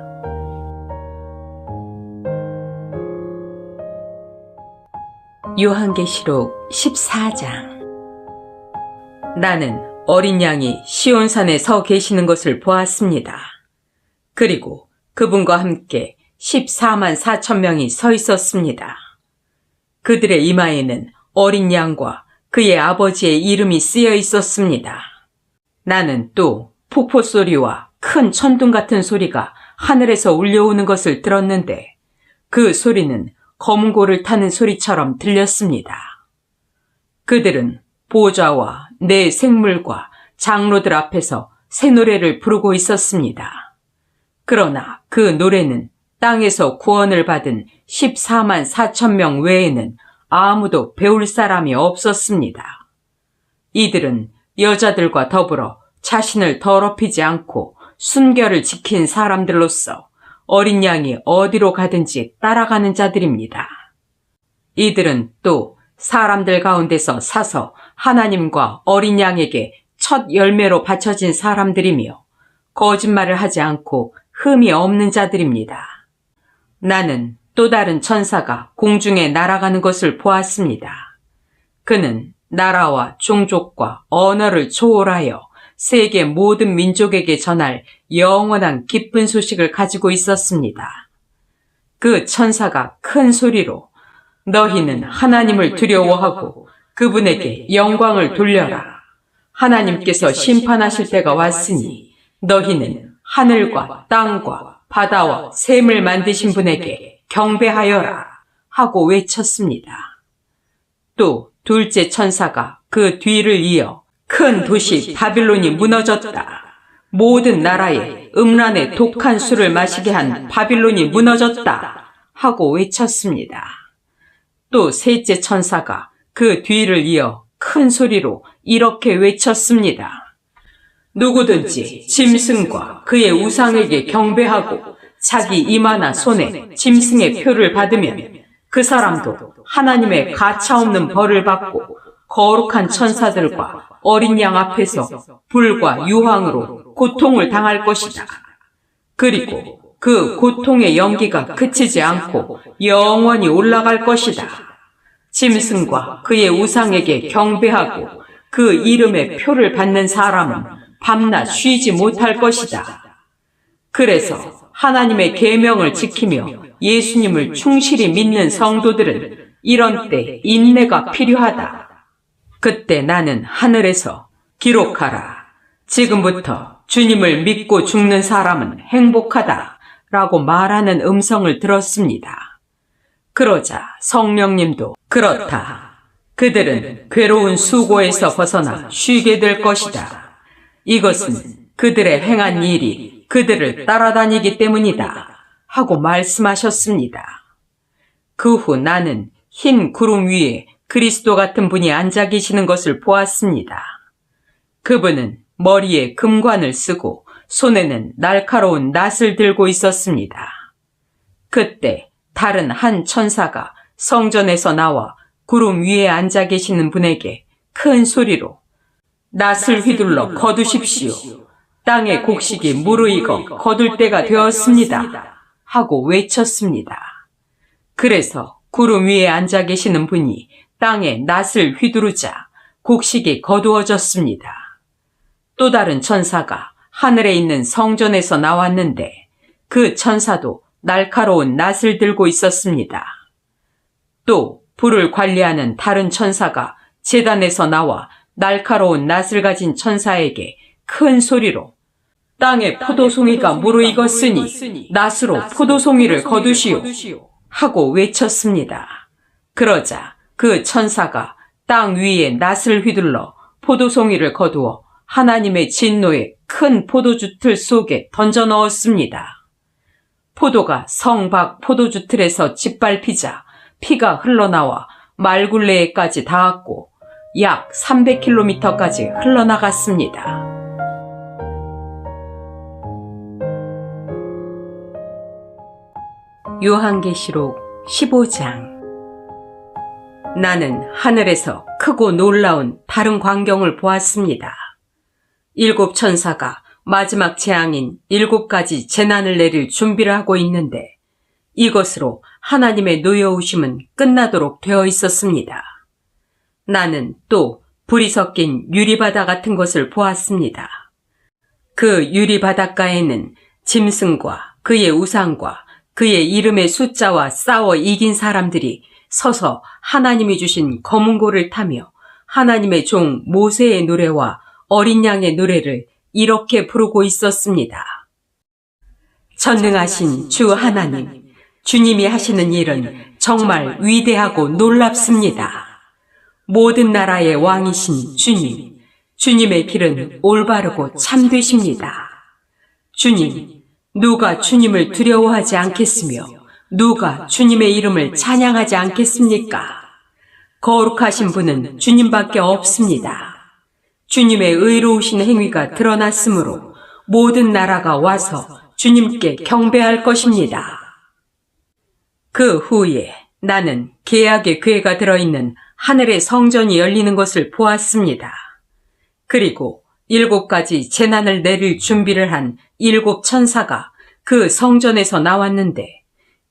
요한계시록 14장. 나는 어린 양이 시온산에 서 계시는 것을 보았습니다. 그리고 그분과 함께 14만 4천 명이 서 있었습니다. 그들의 이마에는 어린 양과 그의 아버지의 이름이 쓰여 있었습니다. 나는 또 폭포 소리와 큰 천둥 같은 소리가 하늘에서 울려오는 것을 들었는데 그 소리는 검은고를 타는 소리처럼 들렸습니다. 그들은 보좌와 네 생물과 장로들 앞에서 새 노래를 부르고 있었습니다. 그러나 그 노래는 땅에서 구원을 받은 14만 4천 명 외에는 아무도 배울 사람이 없었습니다. 이들은 여자들과 더불어 자신을 더럽히지 않고 순결을 지킨 사람들로서 어린 양이 어디로 가든지 따라가는 자들입니다. 이들은 또 사람들 가운데서 사서 하나님과 어린 양에게 첫 열매로 바쳐진 사람들이며 거짓말을 하지 않고 흠이 없는 자들입니다. 나는 또 다른 천사가 공중에 날아가는 것을 보았습니다. 그는 나라와 종족과 언어를 초월하여 세계 모든 민족에게 전할 영원한 기쁜 소식을 가지고 있었습니다. 그 천사가 큰 소리로 너희는 하나님을 두려워하고 그분에게 영광을 돌려라. 하나님께서 심판하실 때가 왔으니 너희는 하늘과 땅과 바다와 샘을 만드신 분에게 경배하여라 하고 외쳤습니다. 또 둘째 천사가 그 뒤를 이어 큰 도시 바빌론이 무너졌다. 모든 나라에 음란의 독한 술을 마시게 한 바빌론이 무너졌다 하고 외쳤습니다. 또 셋째 천사가 그 뒤를 이어 큰 소리로 이렇게 외쳤습니다. 누구든지 짐승과 그의 우상에게 경배하고 자기 이마나 손에 짐승의 표를 받으면 그 사람도 하나님의 가차없는 벌을 받고 거룩한 천사들과 어린 양 앞에서 불과 유황으로 고통을 당할 것이다. 그리고 그 고통의 연기가 그치지 않고 영원히 올라갈 것이다. 짐승과 그의 우상에게 경배하고 그 이름의 표를 받는 사람은 밤낮 쉬지 못할 것이다. 그래서 하나님의 계명을 지키며 예수님을 충실히 믿는 성도들은 이런 때 인내가 필요하다. 그때 나는 하늘에서 기록하라. 지금부터 주님을 믿고 죽는 사람은 행복하다 라고 말하는 음성을 들었습니다. 그러자 성령님도 그렇다. 그들은 괴로운 수고에서 벗어나 쉬게 될 것이다. 이것은 그들의 행한 일이 그들을 따라다니기 때문이다 하고 말씀하셨습니다. 그 후 나는 흰 구름 위에 그리스도 같은 분이 앉아 계시는 것을 보았습니다. 그분은 머리에 금관을 쓰고 손에는 날카로운 낫을 들고 있었습니다. 그때 다른 한 천사가 성전에서 나와 구름 위에 앉아 계시는 분에게 큰 소리로 낫을 휘둘러 거두십시오. 땅의 곡식이 무르익어 거둘 때가 되었습니다. 하고 외쳤습니다. 그래서 구름 위에 앉아 계시는 분이 땅에 낫을 휘두르자 곡식이 거두어졌습니다. 또 다른 천사가 하늘에 있는 성전에서 나왔는데 그 천사도 날카로운 낫을 들고 있었습니다. 또 불을 관리하는 다른 천사가 제단에서 나와 날카로운 낫을 가진 천사에게 큰 소리로 땅에 포도송이가 무르익었으니 낫으로 포도송이를 거두시오 하고 외쳤습니다. 그러자 그 천사가 땅 위에 낫을 휘둘러 포도송이를 거두어 하나님의 진노의 큰 포도주 틀 속에 던져 넣었습니다. 포도가 성 밖 포도주 틀에서 짓밟히자 피가 흘러나와 말굴레에까지 닿았고 약 300km까지 흘러나갔습니다. 요한계시록 15장. 나는 하늘에서 크고 놀라운 다른 광경을 보았습니다. 7 천사가 마지막 재앙인 7가지 재난을 내릴 준비를 하고 있는데 이것으로 하나님의 노여우심은 끝나도록 되어 있었습니다. 나는 또 불이 섞인 유리바다 같은 것을 보았습니다. 그 유리바닷가에는 짐승과 그의 우상과 그의 이름의 숫자와 싸워 이긴 사람들이 서서 하나님이 주신 검은 고를 타며 하나님의 종 모세의 노래와 어린 양의 노래를 이렇게 부르고 있었습니다. 전능하신 주 하나님, 주님이 하시는 일은 정말 위대하고 놀랍습니다. 모든 나라의 왕이신 주님, 주님의 길은 올바르고 참되십니다. 주님, 누가 주님을 두려워하지 않겠으며 누가 주님의 이름을 찬양하지 않겠습니까? 거룩하신 분은 주님밖에 없습니다. 주님의 의로우신 행위가 드러났으므로 모든 나라가 와서 주님께 경배할 것입니다. 그 후에 나는 계약의 궤가 들어있는 하늘의 성전이 열리는 것을 보았습니다. 그리고 7가지 재난을 내릴 준비를 한 7천사가 그 성전에서 나왔는데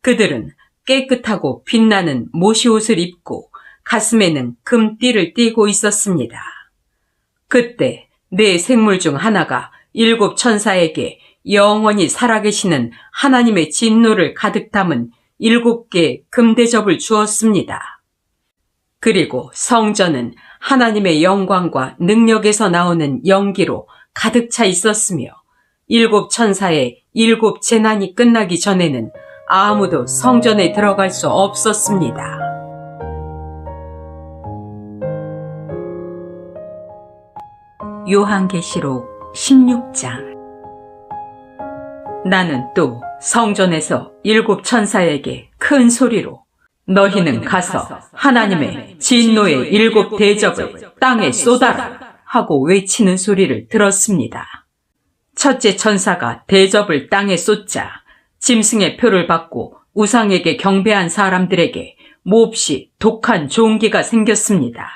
그들은 깨끗하고 빛나는 모시옷을 입고 가슴에는 금띠를 띠고 있었습니다. 그때 네 생물 중 하나가 7천사에게 영원히 살아계시는 하나님의 진노를 가득 담은 7개의 금대접을 주었습니다. 그리고 성전은 하나님의 영광과 능력에서 나오는 연기로 가득 차 있었으며 7천사의 7재난이 끝나기 전에는 아무도 성전에 들어갈 수 없었습니다. 요한계시록 16장. 나는 또 성전에서 7천사에게 큰 소리로 너희는 가서 하나님의 진노의 7대접을 땅에 쏟아라 하고 외치는 소리를 들었습니다. 첫째 천사가 대접을 땅에 쏟자 짐승의 표를 받고 우상에게 경배한 사람들에게 몹시 독한 종기가 생겼습니다.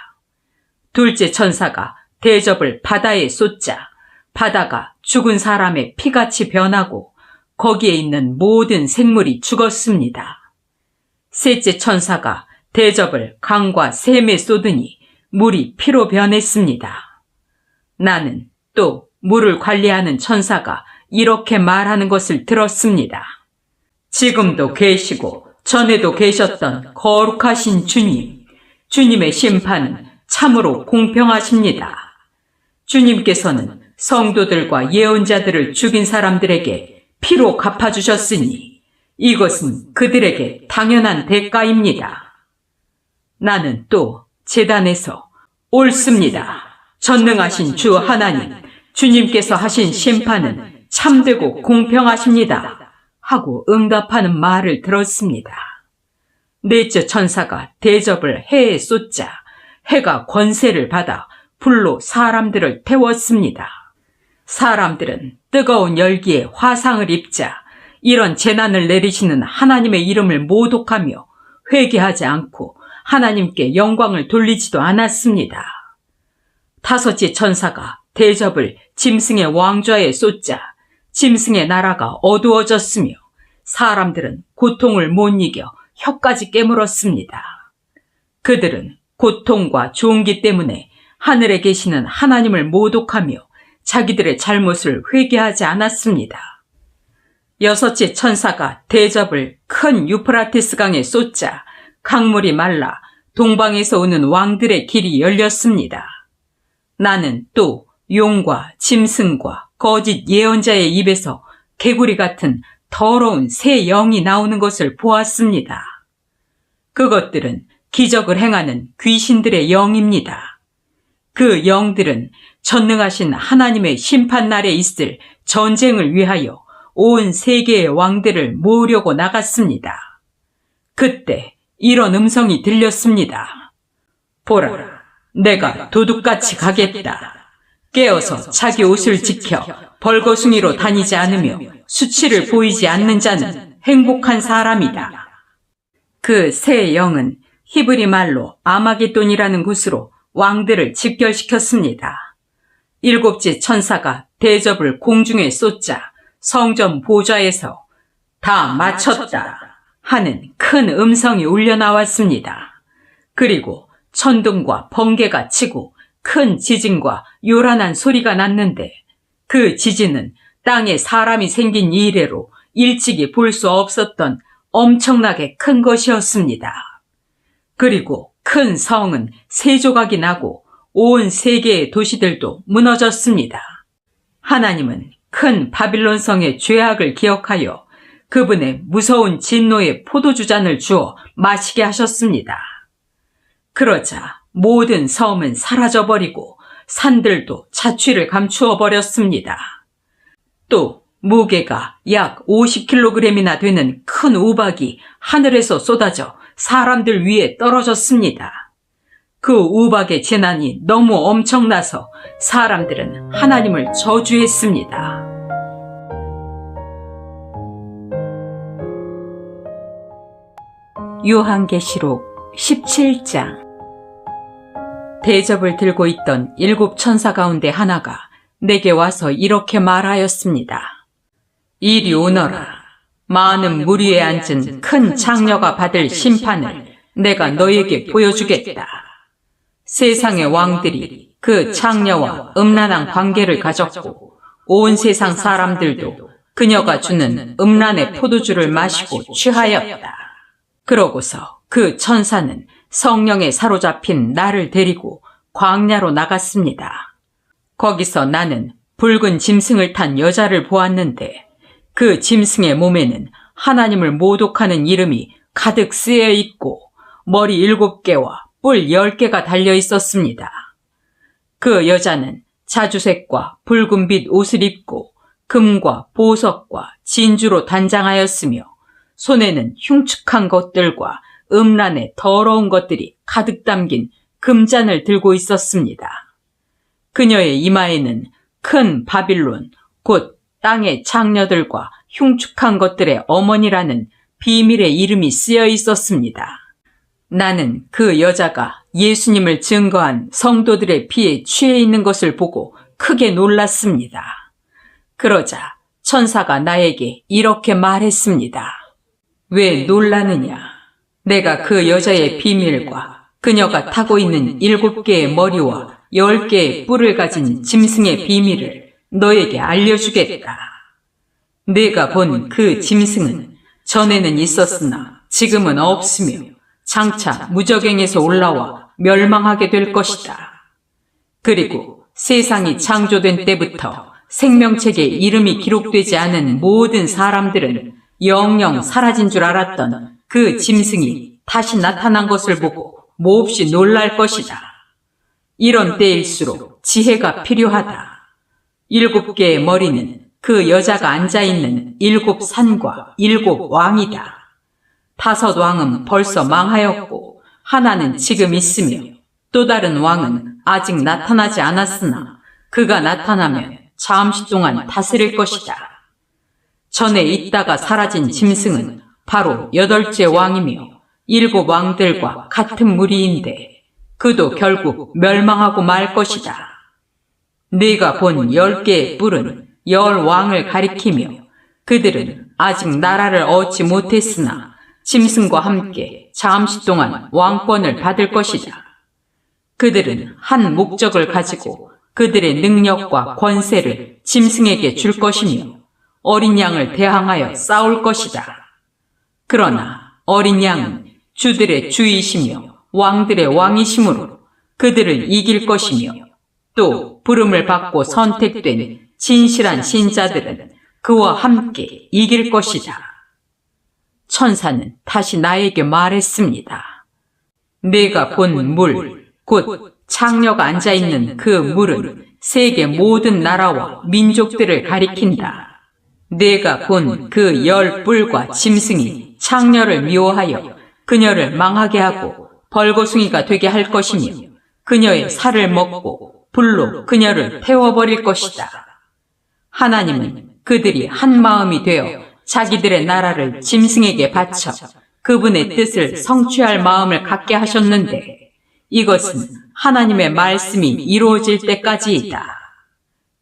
둘째 천사가 대접을 바다에 쏟자 바다가 죽은 사람의 피같이 변하고 거기에 있는 모든 생물이 죽었습니다. 셋째 천사가 대접을 강과 샘에 쏟으니 물이 피로 변했습니다. 나는 또 물을 관리하는 천사가 이렇게 말하는 것을 들었습니다. 지금도 계시고 전에도 계셨던 거룩하신 주님, 주님의 심판은 참으로 공평하십니다. 주님께서는 성도들과 예언자들을 죽인 사람들에게 피로 갚아주셨으니 이것은 그들에게 당연한 대가입니다. 나는 또 제단에서 옳습니다. 전능하신 주 하나님, 주님께서 하신 심판은 참되고 공평하십니다. 하고 응답하는 말을 들었습니다. 넷째 천사가 대접을 해에 쏟자 해가 권세를 받아 불로 사람들을 태웠습니다. 사람들은 뜨거운 열기에 화상을 입자 이런 재난을 내리시는 하나님의 이름을 모독하며 회개하지 않고 하나님께 영광을 돌리지도 않았습니다. 다섯째 천사가 대접을 짐승의 왕좌에 쏟자 짐승의 나라가 어두워졌으며 사람들은 고통을 못 이겨 혀까지 깨물었습니다. 그들은 고통과 종기 때문에 하늘에 계시는 하나님을 모독하며 자기들의 잘못을 회개하지 않았습니다. 여섯째 천사가 대접을 큰 유프라테스 강에 쏟자 강물이 말라 동방에서 오는 왕들의 길이 열렸습니다. 나는 또 용과 짐승과 거짓 예언자의 입에서 개구리 같은 더러운 새 영이 나오는 것을 보았습니다. 그것들은 기적을 행하는 귀신들의 영입니다. 그 영들은 전능하신 하나님의 심판날에 있을 전쟁을 위하여 온 세계의 왕들을 모으려고 나갔습니다. 그때 이런 음성이 들렸습니다. 보라, 내가 도둑같이 가겠다. 깨어서 자기 옷을 지켜 벌거숭이로 다니지 않으며 수치를 보이지 않는 자는 행복한 사람이다. 그 새 영은 히브리 말로 아마겟돈이라는 곳으로 왕들을 집결시켰습니다. 일곱째 천사가 대접을 공중에 쏟자 성전 보좌에서 다 마쳤다 하는 큰 음성이 울려 나왔습니다. 그리고 천둥과 번개가 치고 큰 지진과 요란한 소리가 났는데 그 지진은 땅에 사람이 생긴 이래로 일찍이 볼 수 없었던 엄청나게 큰 것이었습니다. 그리고 큰 성은 세 조각이 나고 온 세계의 도시들도 무너졌습니다. 하나님은 큰 바빌론 성의 죄악을 기억하여 그분의 무서운 진노의 포도주잔을 주어 마시게 하셨습니다. 그러자 모든 섬은 사라져버리고 산들도 자취를 감추어 버렸습니다. 또 무게가 약 50kg이나 되는 큰 우박이 하늘에서 쏟아져 사람들 위에 떨어졌습니다. 그 우박의 재난이 너무 엄청나서 사람들은 하나님을 저주했습니다. 요한계시록 17장. 대접을 들고 있던 7천사 가운데 하나가 내게 와서 이렇게 말하였습니다. 이리 오너라. 많은 물 위에 앉은 큰 창녀가 받을 심판을 내가 너에게 보여주겠다. 세상의 왕들이 그 창녀와 음란한 관계를 가졌고 온 세상 사람들도 그녀가 주는 음란의 포도주를 마시고 취하였다. 그러고서 그 천사는 성령에 사로잡힌 나를 데리고 광야로 나갔습니다. 거기서 나는 붉은 짐승을 탄 여자를 보았는데 그 짐승의 몸에는 하나님을 모독하는 이름이 가득 쓰여 있고 머리 7개와 뿔 10개가 달려 있었습니다. 그 여자는 자주색과 붉은빛 옷을 입고 금과 보석과 진주로 단장하였으며 손에는 흉측한 것들과 음란의 더러운 것들이 가득 담긴 금잔을 들고 있었습니다. 그녀의 이마에는 큰 바빌론, 곧 땅의 창녀들과 흉측한 것들의 어머니라는 비밀의 이름이 쓰여 있었습니다. 나는 그 여자가 예수님을 증거한 성도들의 피에 취해 있는 것을 보고 크게 놀랐습니다. 그러자 천사가 나에게 이렇게 말했습니다. 왜 놀라느냐? 내가 그 여자의 비밀과 그녀가 타고 있는 7개의 머리와 10개의 뿔을 가진 짐승의 비밀을 너에게 알려주겠다. 내가 본 그 짐승은 전에는 있었으나 지금은 없으며 장차 무저갱에서 올라와 멸망하게 될 것이다. 그리고 세상이 창조된 때부터 생명책에 이름이 기록되지 않은 모든 사람들은 영영 사라진 줄 알았던 그 짐승이 다시 나타난 것을 보고 몹시 놀랄 것이다. 이런 때일수록 지혜가 필요하다. 7개의 머리는 그 여자가 앉아있는 7산과 7왕이다. 5 왕은 벌써 망하였고 하나는 지금 있으며 또 다른 왕은 아직 나타나지 않았으나 그가 나타나면 잠시 동안 다스릴 것이다. 전에 있다가 사라진 짐승은 바로 8째 왕이며 7 왕들과 같은 무리인데 그도 결국 멸망하고 말 것이다. 네가 본 10개의 뿔은 10 왕을 가리키며 그들은 아직 나라를 얻지 못했으나 짐승과 함께 잠시 동안 왕권을 받을 것이다. 그들은 한 목적을 가지고 그들의 능력과 권세를 짐승에게 줄 것이며 어린 양을 대항하여 싸울 것이다. 그러나 어린 양은 주들의 주이시며 왕들의 왕이시므로 그들을 이길 것이며 또 부름을 받고 선택된 진실한 신자들은 그와 함께 이길 것이다. 천사는 다시 나에게 말했습니다. 내가 본 물, 곧 창녀가 앉아있는 그 물은 세계 모든 나라와 민족들을 가리킨다. 내가 본 그 10 뿔과 짐승이 창녀를 미워하여 그녀를 망하게 하고 벌거숭이가 되게 할 것이며 그녀의 살을 먹고 불로 그녀를 태워버릴 것이다. 하나님은 그들이 한 마음이 되어 자기들의 나라를 짐승에게 바쳐 그분의 뜻을 성취할 마음을 갖게 하셨는데 이것은 하나님의 말씀이 이루어질 때까지이다.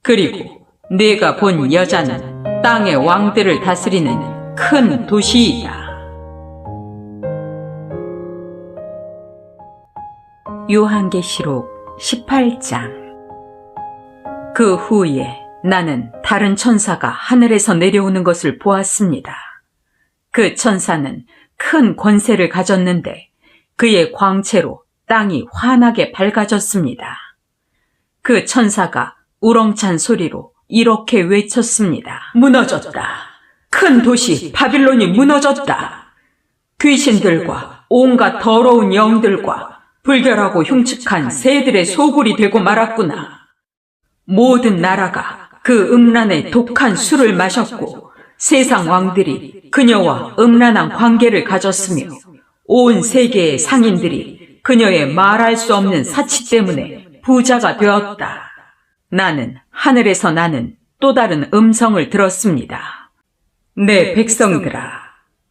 그리고 내가 본 여자는 땅의 왕들을 다스리는 큰 도시이다. 요한계시록 18장. 그 후에 나는 다른 천사가 하늘에서 내려오는 것을 보았습니다. 그 천사는 큰 권세를 가졌는데 그의 광채로 땅이 환하게 밝아졌습니다. 그 천사가 우렁찬 소리로 이렇게 외쳤습니다. 무너졌다. 큰 도시 바빌론이 무너졌다. 귀신들과 온갖 더러운 영들과 불결하고 흉측한 새들의 소굴이 되고 말았구나. 모든 나라가 그 음란의 독한 술을 마셨고 세상 왕들이 그녀와 음란한 관계를 가졌으며 온 세계의 상인들이 그녀의 말할 수 없는 사치 때문에 부자가 되었다. 나는 하늘에서 나는 또 다른 음성을 들었습니다. 내 백성들아,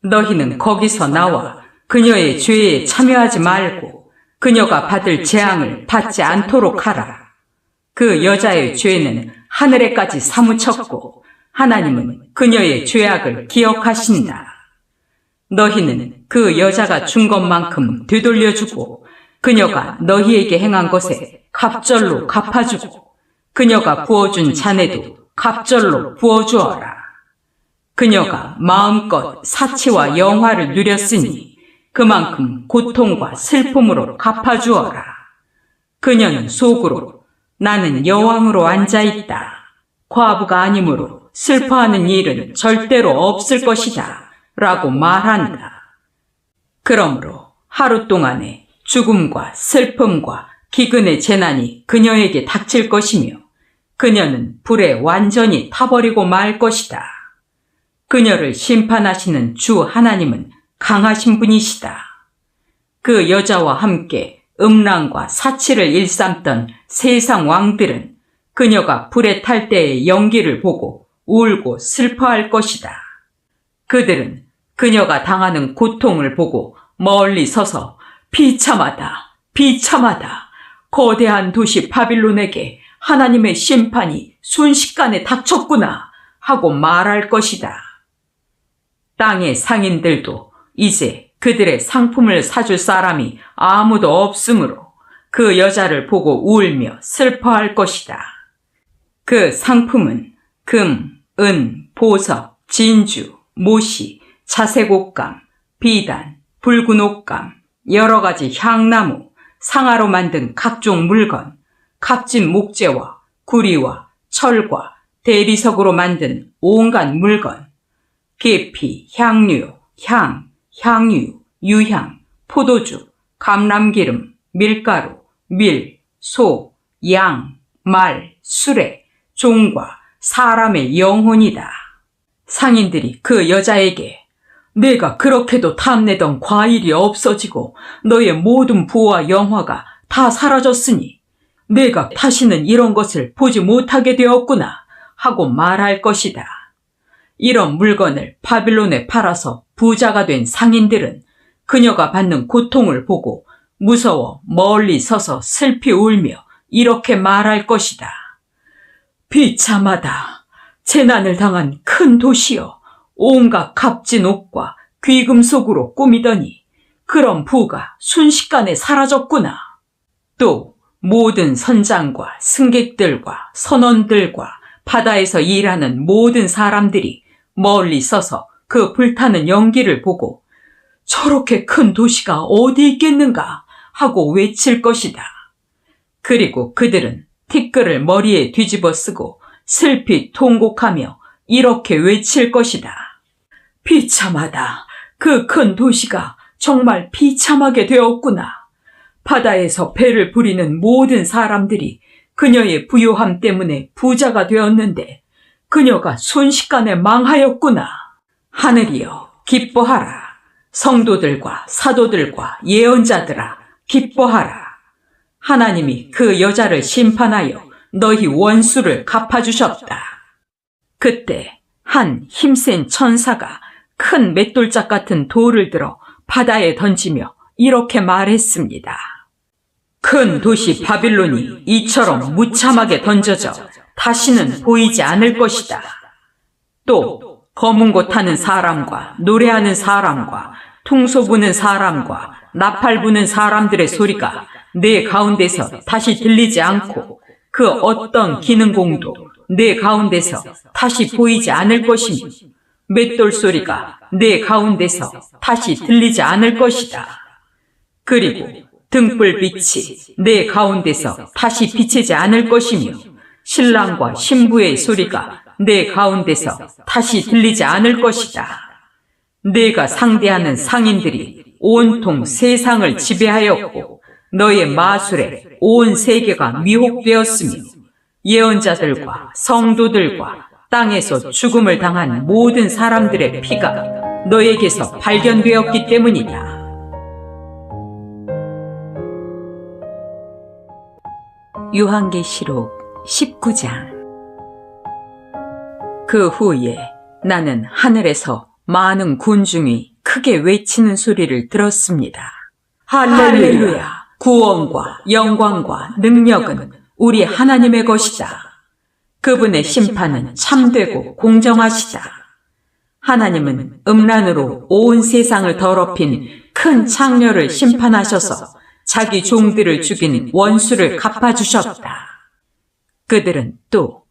너희는 거기서 나와 그녀의 죄에 참여하지 말고 그녀가 받을 재앙을 받지 않도록 하라. 그 여자의 죄는 하늘에까지 사무쳤고 하나님은 그녀의 죄악을 기억하신다. 너희는 그 여자가 준 것만큼 되돌려주고 그녀가 너희에게 행한 것에 갑절로 갚아주고 그녀가 부어준 잔에도 갑절로 부어주어라. 그녀가 마음껏 사치와 영화를 누렸으니 그만큼 고통과 슬픔으로 갚아주어라. 그녀는 속으로 나는 여왕으로 앉아있다. 과부가 아니므로 슬퍼하는 일은 절대로 없을 것이다. 라고 말한다. 그러므로 하루 동안에 죽음과 슬픔과 기근의 재난이 그녀에게 닥칠 것이며 그녀는 불에 완전히 타버리고 말 것이다. 그녀를 심판하시는 주 하나님은 강하신 분이시다. 그 여자와 함께 음란과 사치를 일삼던 세상 왕들은 그녀가 불에 탈 때의 연기를 보고 울고 슬퍼할 것이다. 그들은 그녀가 당하는 고통을 보고 멀리 서서 비참하다, 비참하다. 거대한 도시 바빌론에게 하나님의 심판이 순식간에 닥쳤구나 하고 말할 것이다. 땅의 상인들도 이제 그들의 상품을 사줄 사람이 아무도 없으므로 그 여자를 보고 울며 슬퍼할 것이다. 그 상품은 금, 은, 보석, 진주, 모시, 자색 옷감, 비단, 붉은 옷감, 여러 가지 향나무, 상아로 만든 각종 물건, 값진 목재와 구리와 철과 대리석으로 만든 온갖 물건, 계피, 향료, 향, 향유, 유향, 포도주, 감람기름, 밀가루, 밀, 소, 양, 말, 수레, 종과 사람의 영혼이다. 상인들이 그 여자에게 내가 그렇게도 탐내던 과일이 없어지고 너의 모든 부와 영화가 다 사라졌으니 내가 다시는 이런 것을 보지 못하게 되었구나 하고 말할 것이다. 이런 물건을 바빌론에 팔아서 부자가 된 상인들은 그녀가 받는 고통을 보고 무서워 멀리 서서 슬피 울며 이렇게 말할 것이다. 비참하다. 재난을 당한 큰 도시여. 온갖 값진 옷과 귀금속으로 꾸미더니 그런 부가 순식간에 사라졌구나. 또 모든 선장과 승객들과 선원들과 바다에서 일하는 모든 사람들이 멀리 서서 그 불타는 연기를 보고 저렇게 큰 도시가 어디 있겠는가 하고 외칠 것이다. 그리고 그들은 티끌을 머리에 뒤집어 쓰고 슬피 통곡하며 이렇게 외칠 것이다. 비참하다. 그 큰 도시가 정말 비참하게 되었구나. 바다에서 배를 부리는 모든 사람들이 그녀의 부요함 때문에 부자가 되었는데 그녀가 순식간에 망하였구나. 하늘이여 기뻐하라. 성도들과 사도들과 예언자들아 기뻐하라. 하나님이 그 여자를 심판하여 너희 원수를 갚아주셨다. 그때 한 힘센 천사가 큰 맷돌짝 같은 돌을 들어 바다에 던지며 이렇게 말했습니다. 큰 도시 바빌론이 이처럼 무참하게 던져져 다시는 보이지 않을 것이다. 또 검은 곳 타는 사람과 노래하는 사람과 퉁소 부는 사람과 나팔 부는 사람들의 소리가 내 가운데서 다시 들리지 않고 그 어떤 기능공도 내 가운데서 다시 보이지 않을 것이며 맷돌 소리가 내 가운데서 다시 들리지 않을 것이다. 그리고 등불빛이 내 가운데서 다시 비치지 않을 것이며 신랑과 신부의 소리가 내 가운데서 다시 들리지 않을 것이다. 내가 상대하는 상인들이 온통 세상을 지배하였고 너의 마술에 온 세계가 미혹되었으며 예언자들과 성도들과 땅에서 죽음을 당한 모든 사람들의 피가 너에게서 발견되었기 때문이다. 요한계시록 19장. 그 후에 나는 하늘에서 많은 군중이 크게 외치는 소리를 들었습니다. 할렐루야! 구원과 영광과 능력은 우리 하나님의 것이다. 그분의 심판은 참되고 공정하시다. 하나님은 음란으로 온 세상을 더럽힌 큰 창녀를 심판하셔서 자기 종들을 죽인 원수를 갚아주셨다. 그들은 또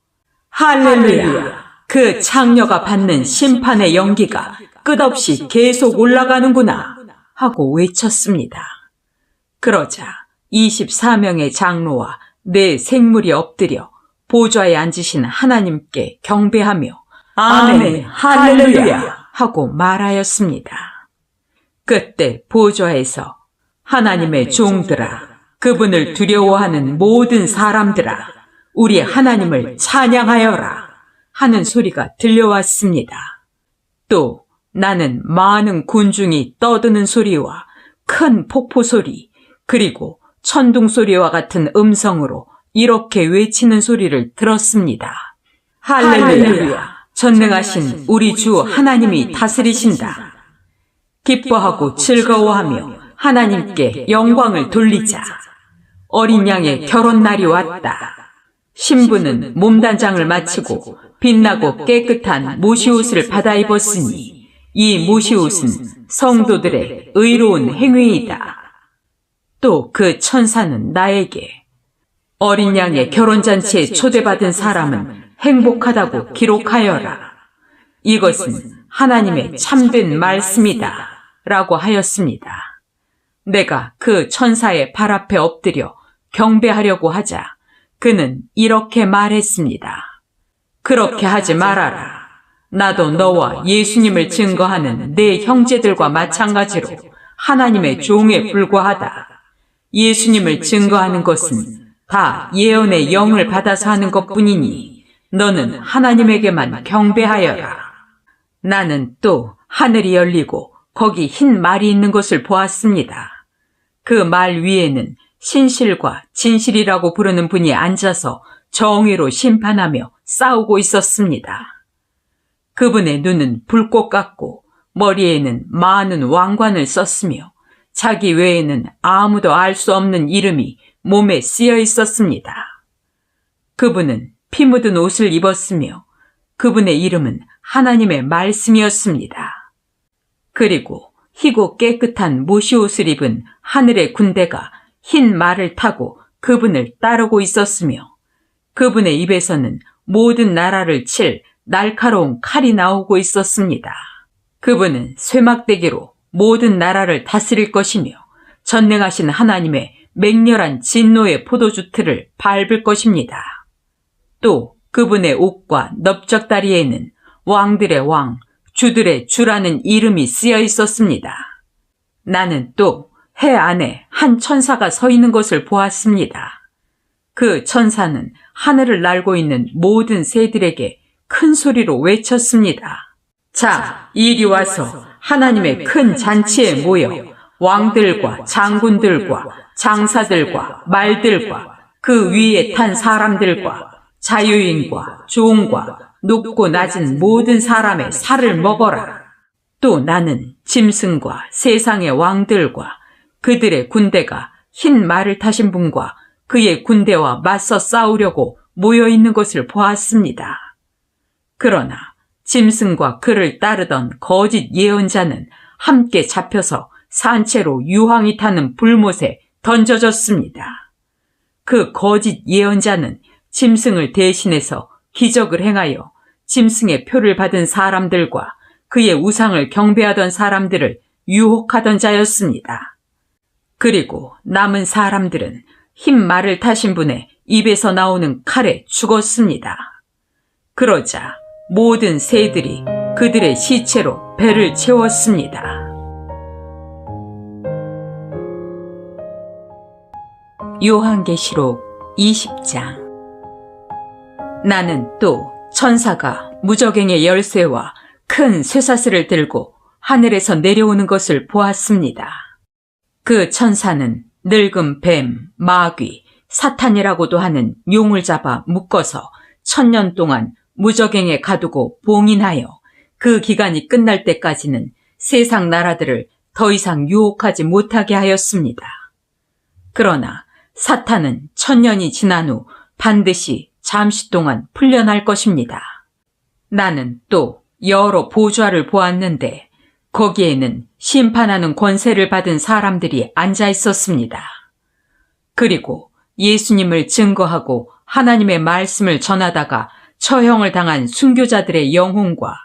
할렐루야! 그 창녀가 받는 심판의 연기가 끝없이 계속 올라가는구나 하고 외쳤습니다. 그러자 24명의 장로와 네 생물이 엎드려 보좌에 앉으신 하나님께 경배하며 아멘, 할렐루야 하고 말하였습니다. 그때 보좌에서 하나님의 종들아, 그분을 두려워하는 모든 사람들아, 우리 하나님을 찬양하여라 하는 소리가 들려왔습니다. 또 나는 많은 군중이 떠드는 소리와 큰 폭포 소리, 그리고 천둥 소리와 같은 음성으로 이렇게 외치는 소리를 들었습니다. 할렐루야! 전능하신 우리 주 하나님이 다스리신다. 기뻐하고 즐거워하며 하나님께 영광을 돌리자. 어린 양의 결혼날이 왔다. 신부는 몸단장을 마치고 빛나고 깨끗한 모시옷을 받아 입었으니 이 모시옷은 성도들의 의로운 행위이다. 또 그 천사는 나에게 어린 양의 결혼잔치에 초대받은 사람은 행복하다고 기록하여라. 이것은 하나님의 참된 말씀이다 라고 하였습니다. 내가 그 천사의 발 앞에 엎드려 경배하려고 하자 그는 이렇게 말했습니다. 그렇게 하지 말아라. 나도 너와 예수님을 증거하는 내 형제들과 마찬가지로 하나님의 종에 불과하다. 예수님을 증거하는 것은 다 예언의 영을 받아서 하는 것뿐이니 너는 하나님에게만 경배하여라. 나는 또 하늘이 열리고 거기 흰 말이 있는 것을 보았습니다. 그 말 위에는 신실과 진실이라고 부르는 분이 앉아서 정의로 심판하며 싸우고 있었습니다. 그분의 눈은 불꽃 같고 머리에는 많은 왕관을 썼으며 자기 외에는 아무도 알 수 없는 이름이 몸에 쓰여 있었습니다. 그분은 피 묻은 옷을 입었으며 그분의 이름은 하나님의 말씀이었습니다. 그리고 희고 깨끗한 모시옷을 입은 하늘의 군대가 흰 말을 타고 그분을 따르고 있었으며 그분의 입에서는 모든 나라를 칠 날카로운 칼이 나오고 있었습니다. 그분은 쇠막대기로 모든 나라를 다스릴 것이며 전능하신 하나님의 맹렬한 진노의 포도주 틀을 밟을 것입니다. 또 그분의 옷과 넓적다리에는 왕들의 왕, 주들의 주라는 이름이 쓰여 있었습니다. 나는 또 해 안에 한 천사가 서 있는 것을 보았습니다. 그 천사는 하늘을 날고 있는 모든 새들에게 큰 소리로 외쳤습니다. 자, 이리 와서 하나님의 큰 잔치에 모여 왕들과 장군들과 장사들과 말들과 그 위에 탄 사람들과 자유인과 종과 높고 낮은 모든 사람의 살을 먹어라. 또 나는 짐승과 세상의 왕들과 그들의 군대가 흰 말을 타신 분과 그의 군대와 맞서 싸우려고 모여있는 것을 보았습니다. 그러나 짐승과 그를 따르던 거짓 예언자는 함께 잡혀서 산채로 유황이 타는 불못에 던져졌습니다. 그 거짓 예언자는 짐승을 대신해서 기적을 행하여 짐승의 표를 받은 사람들과 그의 우상을 경배하던 사람들을 유혹하던 자였습니다. 그리고 남은 사람들은 흰 말을 타신 분의 입에서 나오는 칼에 죽었습니다. 그러자 모든 새들이 그들의 시체로 배를 채웠습니다. 요한계시록 20장. 나는 또 천사가 무저갱의 열쇠와 큰 쇠사슬을 들고 하늘에서 내려오는 것을 보았습니다. 그 천사는 늙은 뱀, 마귀, 사탄이라고도 하는 용을 잡아 묶어서 1000년 동안 무저갱에 가두고 봉인하여 그 기간이 끝날 때까지는 세상 나라들을 더 이상 유혹하지 못하게 하였습니다. 그러나 사탄은 1000년이 지난 후 반드시 잠시 동안 풀려날 것입니다. 나는 또 여러 보좌를 보았는데 거기에는 심판하는 권세를 받은 사람들이 앉아 있었습니다. 그리고 예수님을 증거하고 하나님의 말씀을 전하다가 처형을 당한 순교자들의 영혼과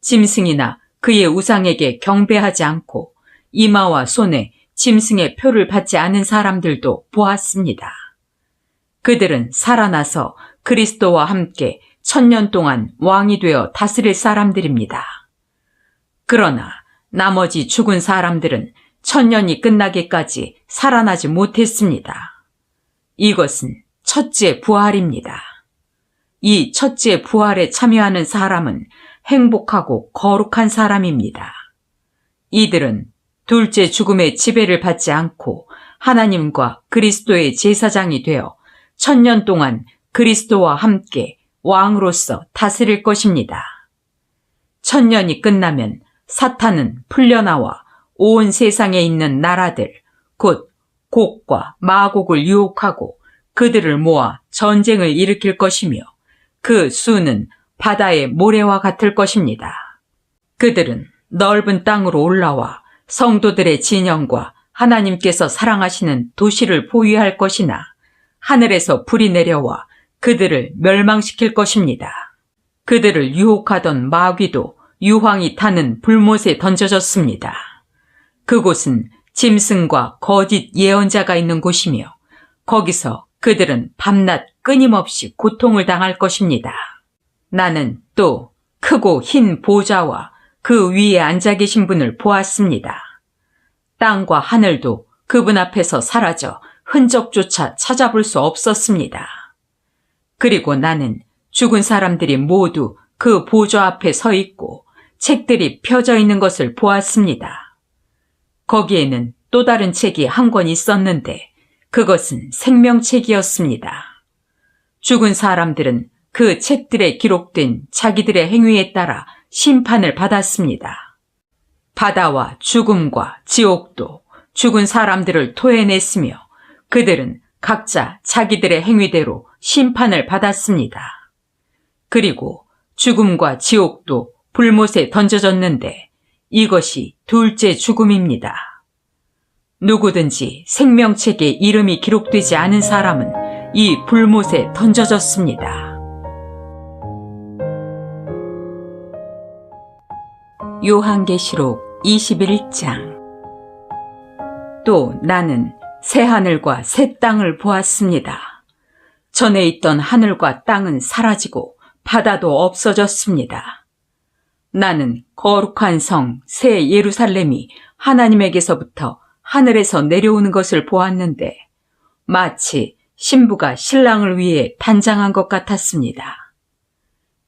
짐승이나 그의 우상에게 경배하지 않고 이마와 손에 짐승의 표를 받지 않은 사람들도 보았습니다. 그들은 살아나서 그리스도와 함께 1000년 동안 왕이 되어 다스릴 사람들입니다. 그러나 나머지 죽은 사람들은 1000년이 끝나기까지 살아나지 못했습니다. 이것은 첫째 부활입니다. 이 첫째 부활에 참여하는 사람은 행복하고 거룩한 사람입니다. 이들은 둘째 죽음의 지배를 받지 않고 하나님과 그리스도의 제사장이 되어 1000년 동안 그리스도와 함께 왕으로서 다스릴 것입니다. 1000년이 끝나면 사탄은 풀려나와 온 세상에 있는 나라들, 곧 곡과 마곡을 유혹하고 그들을 모아 전쟁을 일으킬 것이며 그 수는 바다의 모래와 같을 것입니다. 그들은 넓은 땅으로 올라와 성도들의 진영과 하나님께서 사랑하시는 도시를 포위할 것이나 하늘에서 불이 내려와 그들을 멸망시킬 것입니다. 그들을 유혹하던 마귀도 유황이 타는 불못에 던져졌습니다. 그곳은 짐승과 거짓 예언자가 있는 곳이며 거기서 그들은 밤낮 끊임없이 고통을 당할 것입니다. 나는 또 크고 흰 보좌와 그 위에 앉아 계신 분을 보았습니다. 땅과 하늘도 그분 앞에서 사라져 흔적조차 찾아볼 수 없었습니다. 그리고 나는 죽은 사람들이 모두 그 보좌 앞에 서 있고 책들이 펴져 있는 것을 보았습니다. 거기에는 또 다른 책이 한 권 있었는데 그것은 생명책이었습니다. 죽은 사람들은 그 책들에 기록된 자기들의 행위에 따라 심판을 받았습니다. 바다와 죽음과 지옥도 죽은 사람들을 토해냈으며 그들은 각자 자기들의 행위대로 심판을 받았습니다. 그리고 죽음과 지옥도 불못에 던져졌는데 이것이 둘째 죽음입니다. 누구든지 생명책에 이름이 기록되지 않은 사람은 이 불못에 던져졌습니다. 요한계시록 21장. 또 나는 새 하늘과 새 땅을 보았습니다. 전에 있던 하늘과 땅은 사라지고 바다도 없어졌습니다. 나는 거룩한 성 새 예루살렘이 하나님에게서부터 하늘에서 내려오는 것을 보았는데 마치 신부가 신랑을 위해 단장한 것 같았습니다.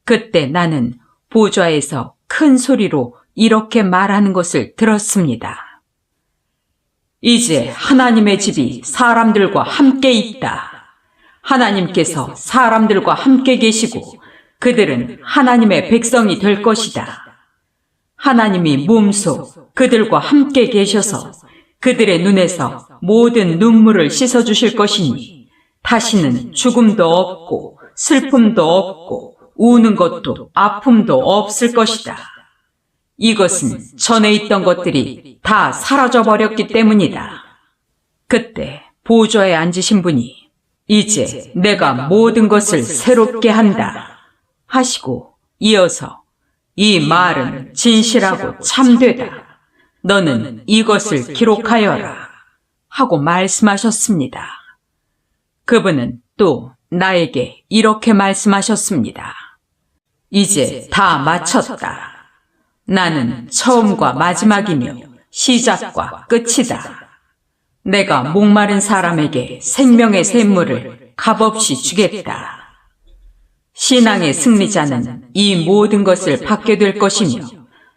그때 나는 보좌에서 큰 소리로 이렇게 말하는 것을 들었습니다. 이제 하나님의 집이 사람들과 함께 있다. 하나님께서 사람들과 함께 계시고 그들은 하나님의 백성이 될 것이다. 하나님이 몸소 그들과 함께 계셔서 그들의 눈에서 모든 눈물을 씻어주실 것이니 다시는 죽음도 없고 슬픔도 없고 우는 것도 아픔도 없을 것이다. 이것은 전에 있던 것들이 다 사라져버렸기 때문이다. 그때 보좌에 앉으신 분이 이제 내가 모든 것을 새롭게 한다 하시고 이어서 이 말은 진실하고 참되다. 너는 이것을 기록하여라 하고 말씀하셨습니다. 그분은 또 나에게 이렇게 말씀하셨습니다. 이제 다 마쳤다. 나는 처음과 마지막이며 시작과 끝이다. 내가 목마른 사람에게 생명의 샘물을 값없이 주겠다. 신앙의 승리자는 이 모든 것을 받게 될 것이며